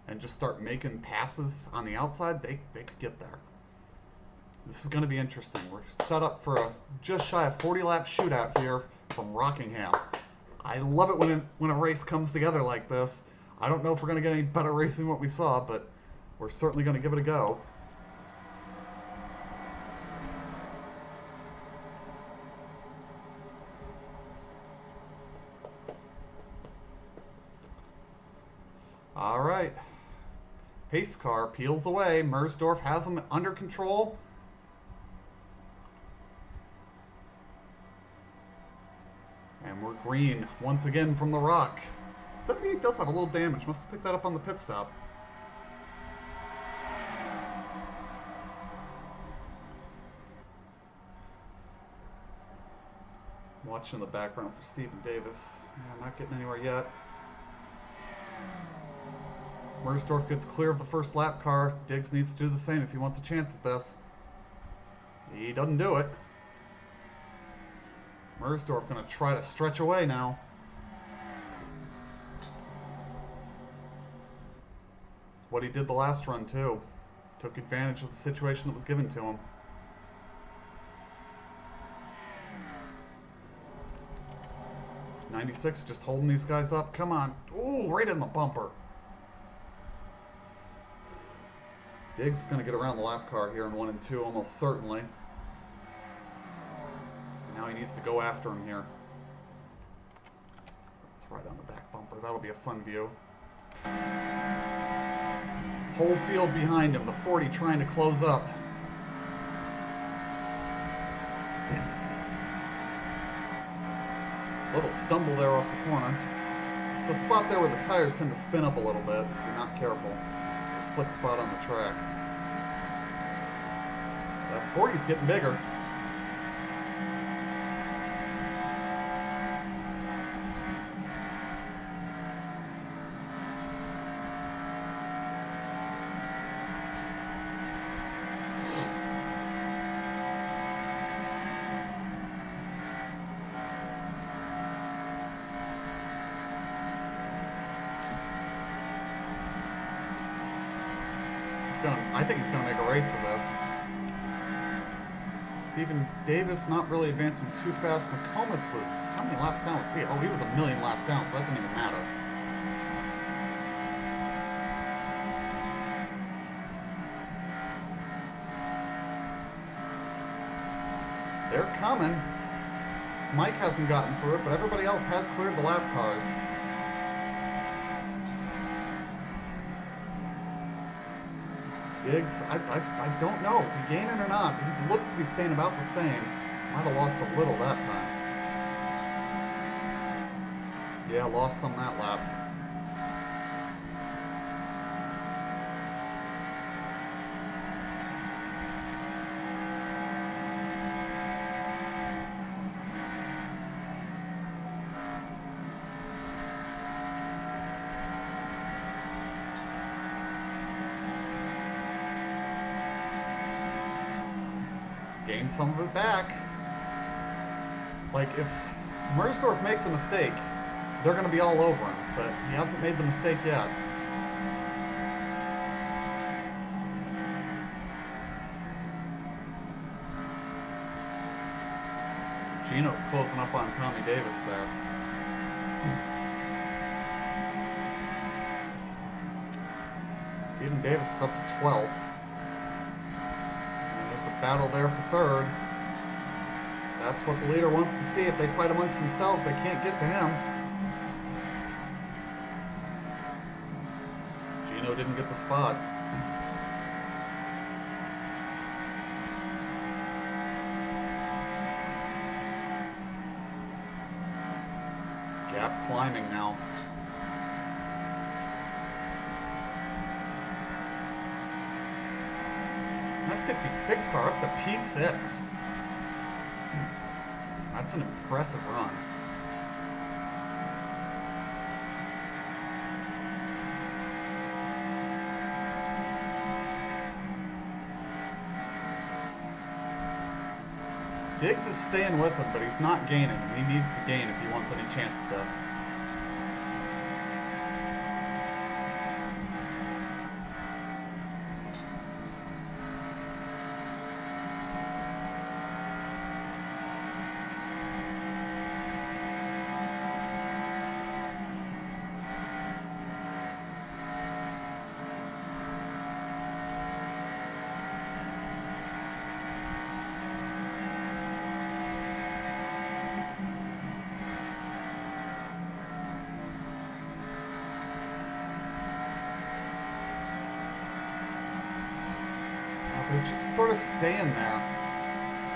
and just start making passes on the outside, they could get there. This is going to be interesting. We're set up for a just shy of 40-lap shootout here from Rockingham. I love it when a race comes together like this. I don't know if we're going to get any better racing than what we saw, but we're certainly going to give it a go. All right. Pace car peels away. Mersdorf has him under control. And we're green once again from the rock. 78 does have a little damage. Must have picked that up on the pit stop. Watching in the background for Stephen Davis. Yeah, not getting anywhere yet. Mersdorf gets clear of the first lap car. Diggs needs to do the same if he wants a chance at this. He doesn't do it. Mersdorf going to try to stretch away now. It's what he did the last run too. Took advantage of the situation that was given to him. '96 just holding these guys up. Come on. Ooh, right in the bumper. Diggs is going to get around the lap car here in 1 and 2 almost certainly. Now he needs to go after him here. It's right on the back bumper. That'll be a fun view. Whole field behind him. The 40 trying to close up. Little stumble there off the corner. It's a spot there where the tires tend to spin up a little bit if you're not careful. It's a slick spot on the track. That 40's getting bigger. I think he's going to make a race of this. Stephen Davis not really advancing too fast. McComas was, how many laps down was he? Oh, he was 1,000,000 laps down, so that didn't even matter. They're coming. Mike hasn't gotten through it, but everybody else has cleared the lap cars. Diggs, I don't know. Is he gaining or not? He looks to be staying about the same. Might have lost a little that time. Yeah, lost some that lap. Gain some of it back. Like, if Mersdorf makes a mistake, they're going to be all over him, but he hasn't made the mistake yet. Gino's closing up on Tommy Davis there. Stephen Davis is up to 12th. There's a battle there for 3rd. That's what the leader wants to see. If they fight amongst themselves, they can't get to him. Gino didn't get the spot. Gap climbing now. That 56 car up to P6. That's an impressive run. Diggs is staying with him, but he's not gaining. He needs to gain if he wants any chance at this. they're just sort of staying there.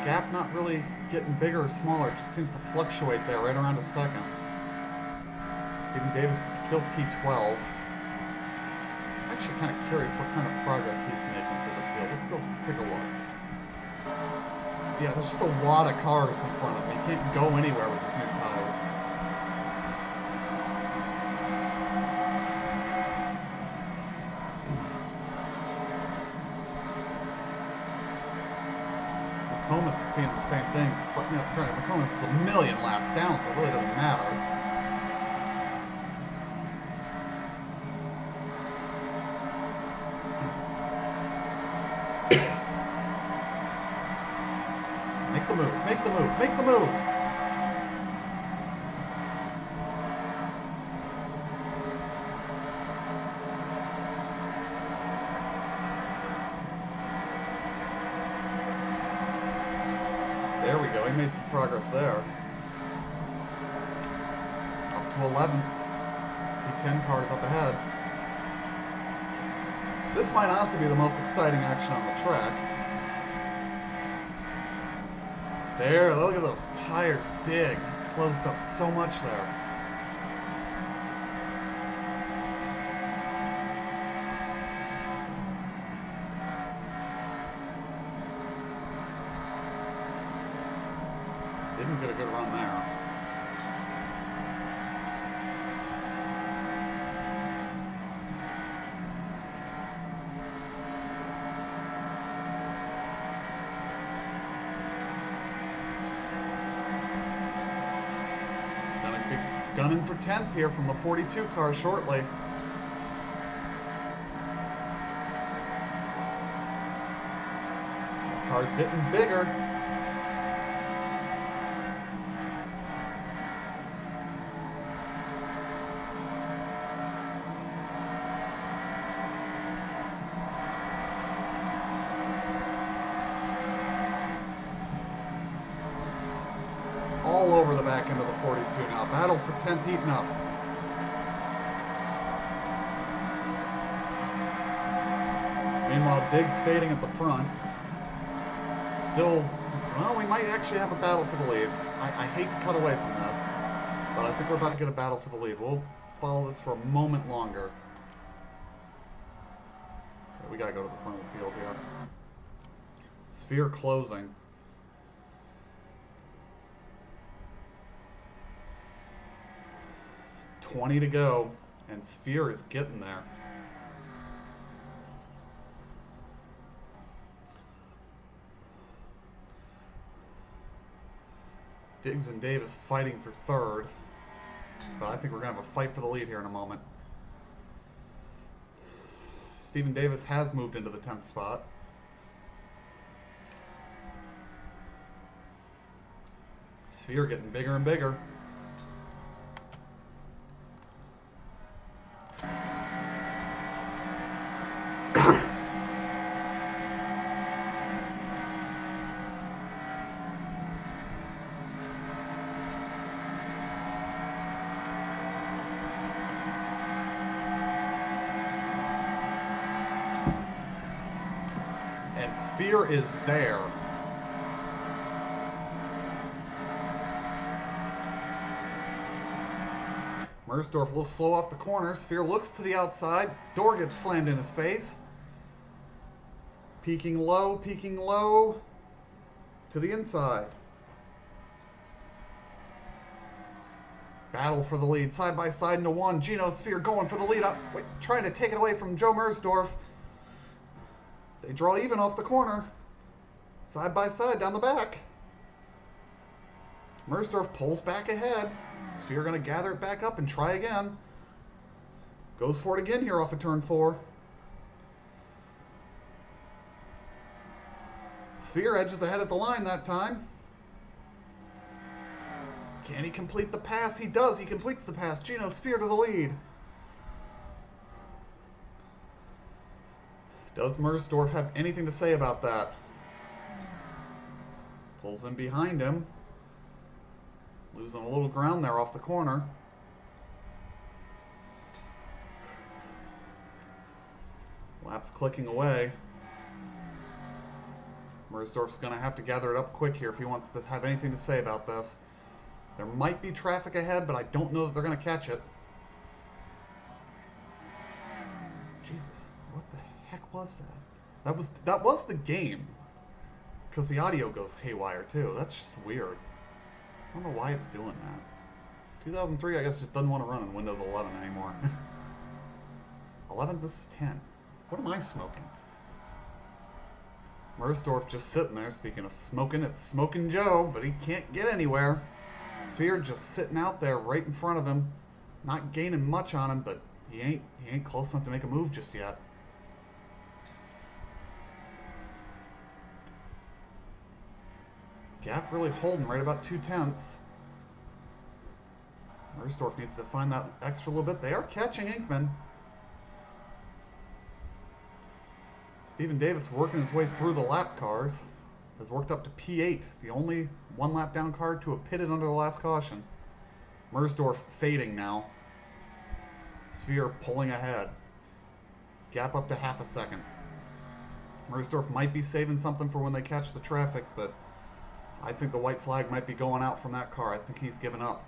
Gap not really getting bigger or smaller. It just seems to fluctuate there right around a second. Stephen Davis is still P12. I'm actually kind of curious what kind of progress he's making through the field. Let's go take a look. Yeah, there's just a lot of cars in front of him. He can't go anywhere with his new tires. McComas is seeing the same thing. McComas is a million laps down, so it really doesn't matter. Make the move, make the move, make the move! There we go, he made some progress there. Up to 11th. P10 cars up ahead. This might honestly be the most exciting action on the track. There, look at those tires dig. Closed up so much there. Didn't get a good run there. Gunning for 10th here from the 42 car shortly. The car's getting bigger. All over the back end of the 42 now. Battle for 10th heating up. Meanwhile, Diggs fading at the front. Still, well, we might actually have a battle for the lead. I hate to cut away from this, but I think we're about to get a battle for the lead. We'll follow this for a moment longer. Okay, we gotta go to the front of the field here. Sphere closing. 20 to go, and Sphere is getting there. Diggs and Davis fighting for third, but I think we're going to have a fight for the lead here in a moment. Stephen Davis has moved into the 10th spot. Sphere getting bigger and bigger. And Sphere is there. Mersdorf a little slow off the corner. Sphere looks to the outside. Door gets slammed in his face. Peaking low to the inside. Battle for the lead, side by side into one. Gino Sphere going for the lead, trying to take it away from Joe Mersdorf. They draw even off the corner, side by side down the back. Mersdorf pulls back ahead. Sphere going to gather it back up and try again. Goes for it again here off of turn 4. Sphere edges ahead at the line that time. Can he complete the pass? He does. He completes the pass. Gino Sphere to the lead. Does Mersdorf have anything to say about that? Pulls in behind him. Losing a little ground there off the corner. Laps clicking away. Mersdorf's going to have to gather it up quick here if he wants to have anything to say about this. There might be traffic ahead, but I don't know that they're going to catch it. Jesus, what the heck was that? That was the game. Because the audio goes haywire too. That's just weird. I don't know why it's doing that. 2003, I guess, just doesn't want to run in Windows 11 anymore. 11, this is 10. What am I smoking? Mersdorf just sitting there. Speaking of smoking, it's Smoking Joe, but he can't get anywhere. Sphere just sitting out there right in front of him. Not gaining much on him, but he ain't close enough to make a move just yet. Gap really holding right about 2/10. Mersdorf needs to find that extra little bit. They are catching Inkman. Stephen Davis working his way through the lap cars. Has worked up to P8, the only one lap down car to have pitted under the last caution. Mersdorf fading now. Sphere pulling ahead. Gap up to half a second. Mersdorf might be saving something for when they catch the traffic, but I think the white flag might be going out from that car. I think he's given up.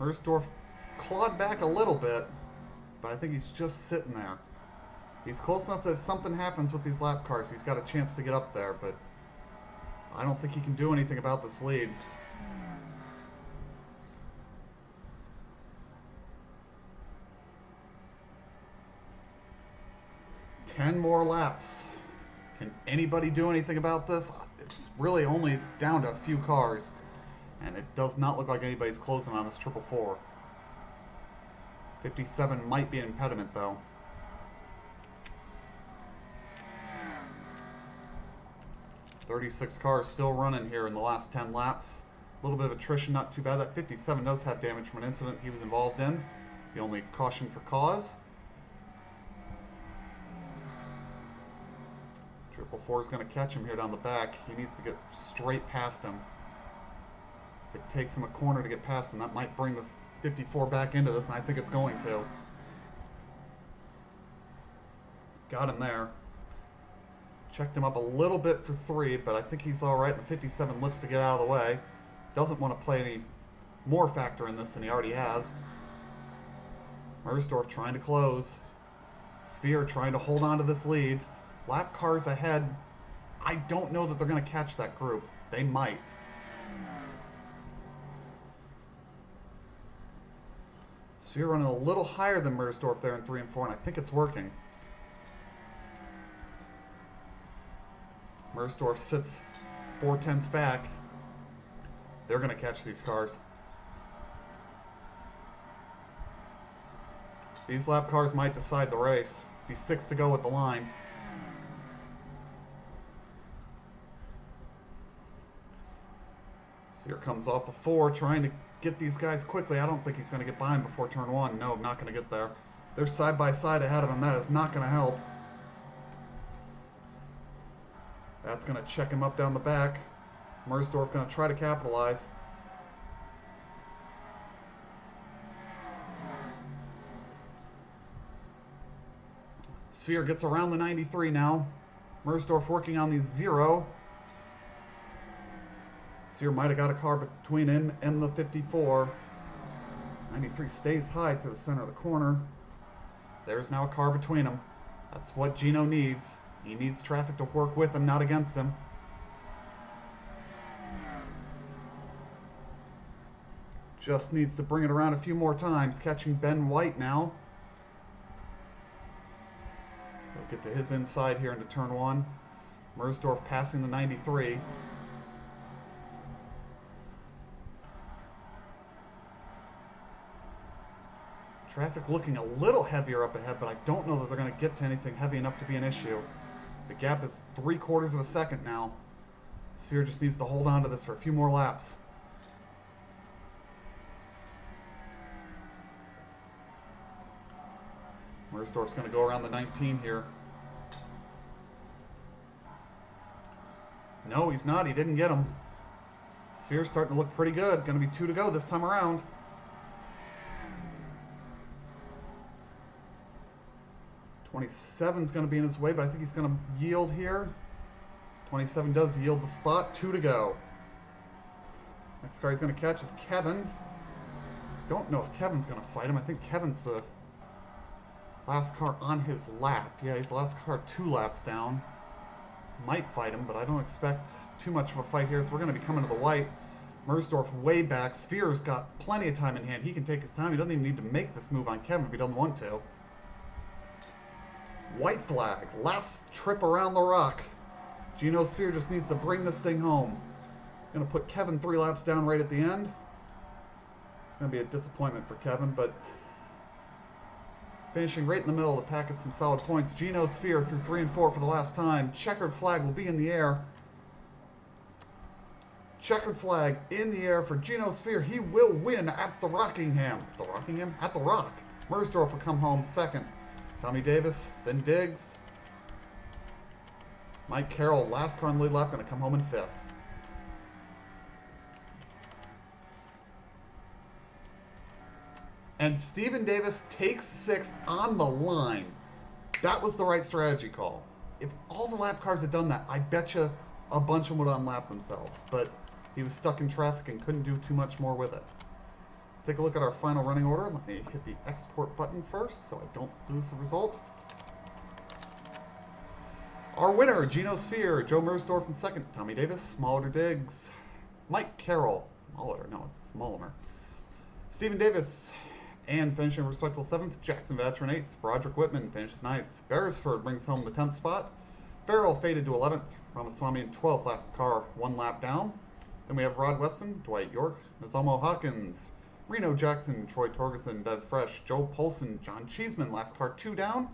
Mersdorf clawed back a little bit, but I think he's just sitting there. He's close enough that if something happens with these lap cars, he's got a chance to get up there, but I don't think he can do anything about this lead. Ten more laps. Can anybody do anything about this? It's really only down to a few cars. And it does not look like anybody's closing on this 444. 57 might be an impediment, though. "36 cars still running here in the last 10 laps. A little bit of attrition, not too bad. That 57 does have damage from an incident he was involved in. The only caution for cause. 444 is going to catch him here down the back. He needs to get straight past him. If it takes him a corner to get past him, that might bring the 54 back into this, and I think it's going to. Got him there. Checked him up a little bit for 3, but I think he's all right. The 57 lifts to get out of the way. Doesn't want to play any more factor in this than he already has. Mersdorf trying to close. Sphere trying to hold on to this lead. Lap cars ahead. I don't know that they're going to catch that group. They might. Sphere running a little higher than Mersdorf there in 3 and 4, and I think it's working. Mersdorf sits 4/10ths back. They're going to catch these cars. These lap cars might decide the race. Be 6 to go with the line. Sphere comes off the 4, trying to get these guys quickly. I don't think he's going to get by him before turn 1. No, not going to get there. They're side by side ahead of him. That is not going to help. That's going to check him up down the back. Mersdorf going to try to capitalize. Sphere gets around the 93 now. Mersdorf working on the 0. Sphere might have got a car between him and the 54. 93 stays high to the center of the corner. There's now a car between them. That's what Gino needs. He needs traffic to work with him, not against him. Just needs to bring it around a few more times. Catching Ben White now. We'll get to his inside here into turn 1. Mersdorf passing the 93. Traffic looking a little heavier up ahead, but I don't know that they're going to get to anything heavy enough to be an issue. The gap is 3/4 of a second now. Sphere just needs to hold on to this for a few more laps. Mersdorf's going to go around the 19 here. No, he's not. He didn't get him. Sphere's starting to look pretty good. Going to be 2 to go this time around. 27's going to be in his way, but I think he's going to yield here. 27 does yield the spot. 2 to go. Next car he's going to catch is Kevin. Don't know if Kevin's going to fight him. I think Kevin's the last car on his lap. Yeah, he's the last car 2 laps down. Might fight him, but I don't expect too much of a fight here. So we're going to be coming to the white. Mersdorf way back. Sphere's got plenty of time in hand. He can take his time. He doesn't even need to make this move on Kevin if he doesn't want to. White flag. Last trip around the rock. Gino Sphere just needs to bring this thing home. He's going to put Kevin 3 laps down right at the end. It's going to be a disappointment for Kevin, but finishing right in the middle of the pack at some solid points. Gino Sphere through 3 and 4 for the last time. Checkered flag will be in the air. Checkered flag in the air for Gino Sphere. He will win at the Rockingham. The Rockingham? At the Rock. Mersdorf will come home second. Tommy Davis, then Diggs. Mike Carroll, last car on the lead lap, going to come home in 5th. And Stephen Davis takes 6th on the line. That was the right strategy call. If all the lap cars had done that, I bet you a bunch of them would unlap themselves. But he was stuck in traffic and couldn't do too much more with it. Let's take a look at our final running order. Let me hit the export button first so I don't lose the result. Our winner, Gino Sphere, Joe Mersdorf in 2nd, Tommy Davis, Molitor Diggs, Mike Carroll, Molitor, no, it's Molimer, Stephen Davis, and finishing respectable 7th, Jackson Vatron 8th, Broderick Whitman finishes 9th, Beresford brings home the 10th spot, Farrell faded to 11th, Ramaswamy in 12th, last car 1 lap down. Then we have Rod Weston, Dwight York, Nizamo Hawkins, Reno Jackson, Troy Torgerson, Bev Fresh, Joe Polson, John Cheeseman, last car 2 down,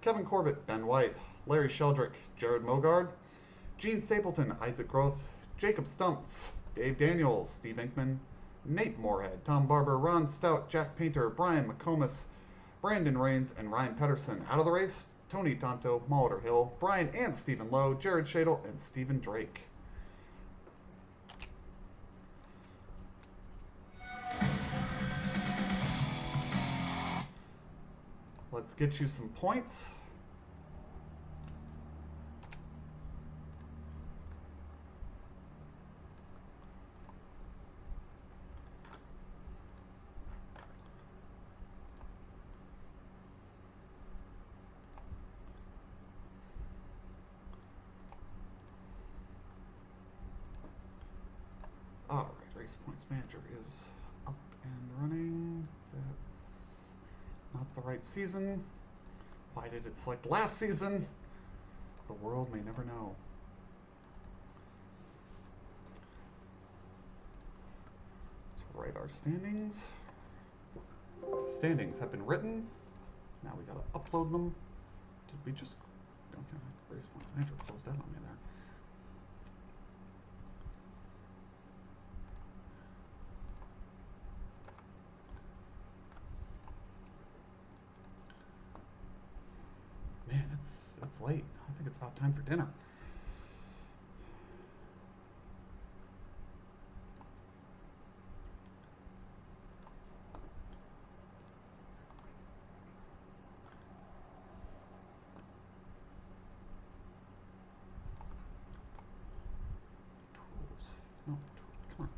Kevin Corbett, Ben White, Larry Sheldrick, Jared Mogard, Gene Stapleton, Isaac Groth, Jacob Stumpf, Dave Daniels, Steve Inkman, Nate Moorhead, Tom Barber, Ron Stout, Jack Painter, Brian McComas, Brandon Rains, and Ryan Pedersen. Out of the race, Tony Tonto, Molitor Hill, Brian and Stephen Lowe, Jared Shadle, and Stephen Drake. Let's get you some points. Alright, Race Points Manager is up and running. That's not the right season. Why did it select last season? The world may never know. Let's write our standings. Standings have been written. Now we gotta upload them. Did we just... Okay, Race Points Manager closed out on me there. Man, it's late. I think it's about time for dinner. Tools. No, come on.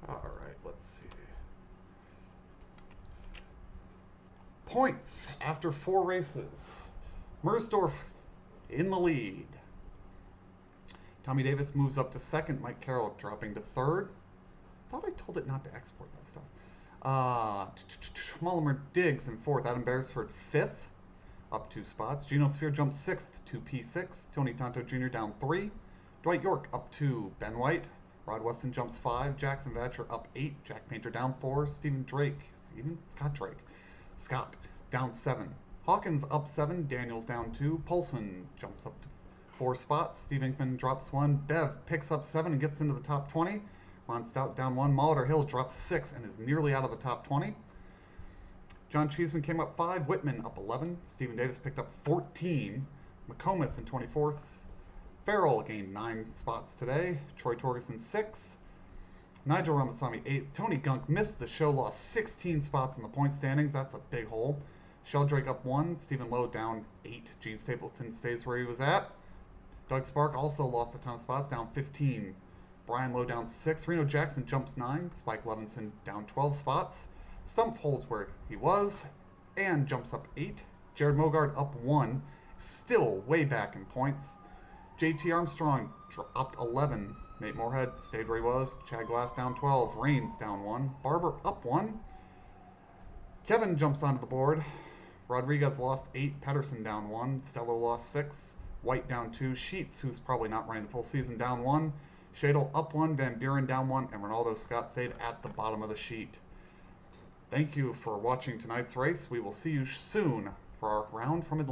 Alright, let's see. Points after 4 races. Mersdorf in the lead. Tommy Davis moves up to 2nd. Mike Carroll dropping to 3rd. Thought I told it not to export that stuff. Mullimer Diggs in 4th. Adam Beresford 5th, up 2 spots. Geno Sphere jumps 6th to P6. Tony Tonto Jr. down 3. Dwight York up 2. Ben White. Rod Weston jumps 5. Jackson Vatcher up 8. Jack Painter down 4. Scott down 7. Hawkins up 7. Daniels down 2. Polson jumps up to 4 spots. Steve Inkman drops 1. Bev picks up 7 and gets into the top 20. Ron Stout down 1. Molitor Hill drops 6 and is nearly out of the top 20. John Cheeseman came up 5. Whitman up 11. Stephen Davis picked up 14. McComas in 24th. Farrell gained 9 spots today. Troy Torgerson 6. Nigel Ramaswamy 8th. Tony Gunk missed the show, lost 16 spots in the point standings. That's a big hole. Sheldrake up 1. Stephen Lowe down 8. Gene Stapleton stays where he was at. Doug Spark also lost a ton of spots, down 15. Brian Lowe down 6. Reno Jackson jumps 9. Spike Levinson down 12 spots. Stump holds where he was and jumps up 8. Jared Mogard up 1. Still way back in points. JT Armstrong dropped 11. Nate Moorhead stayed where he was. Chad Glass down 12. Reigns down 1. Barber up 1. Kevin jumps onto the board. Rodriguez lost 8. Pedersen down 1. Stello lost 6. White down 2. Sheets, who's probably not running the full season, down 1. Shadle up 1. Van Buren down 1. And Ronaldo Scott stayed at the bottom of the sheet. Thank you for watching tonight's race. We will see you soon for our round from Atlanta.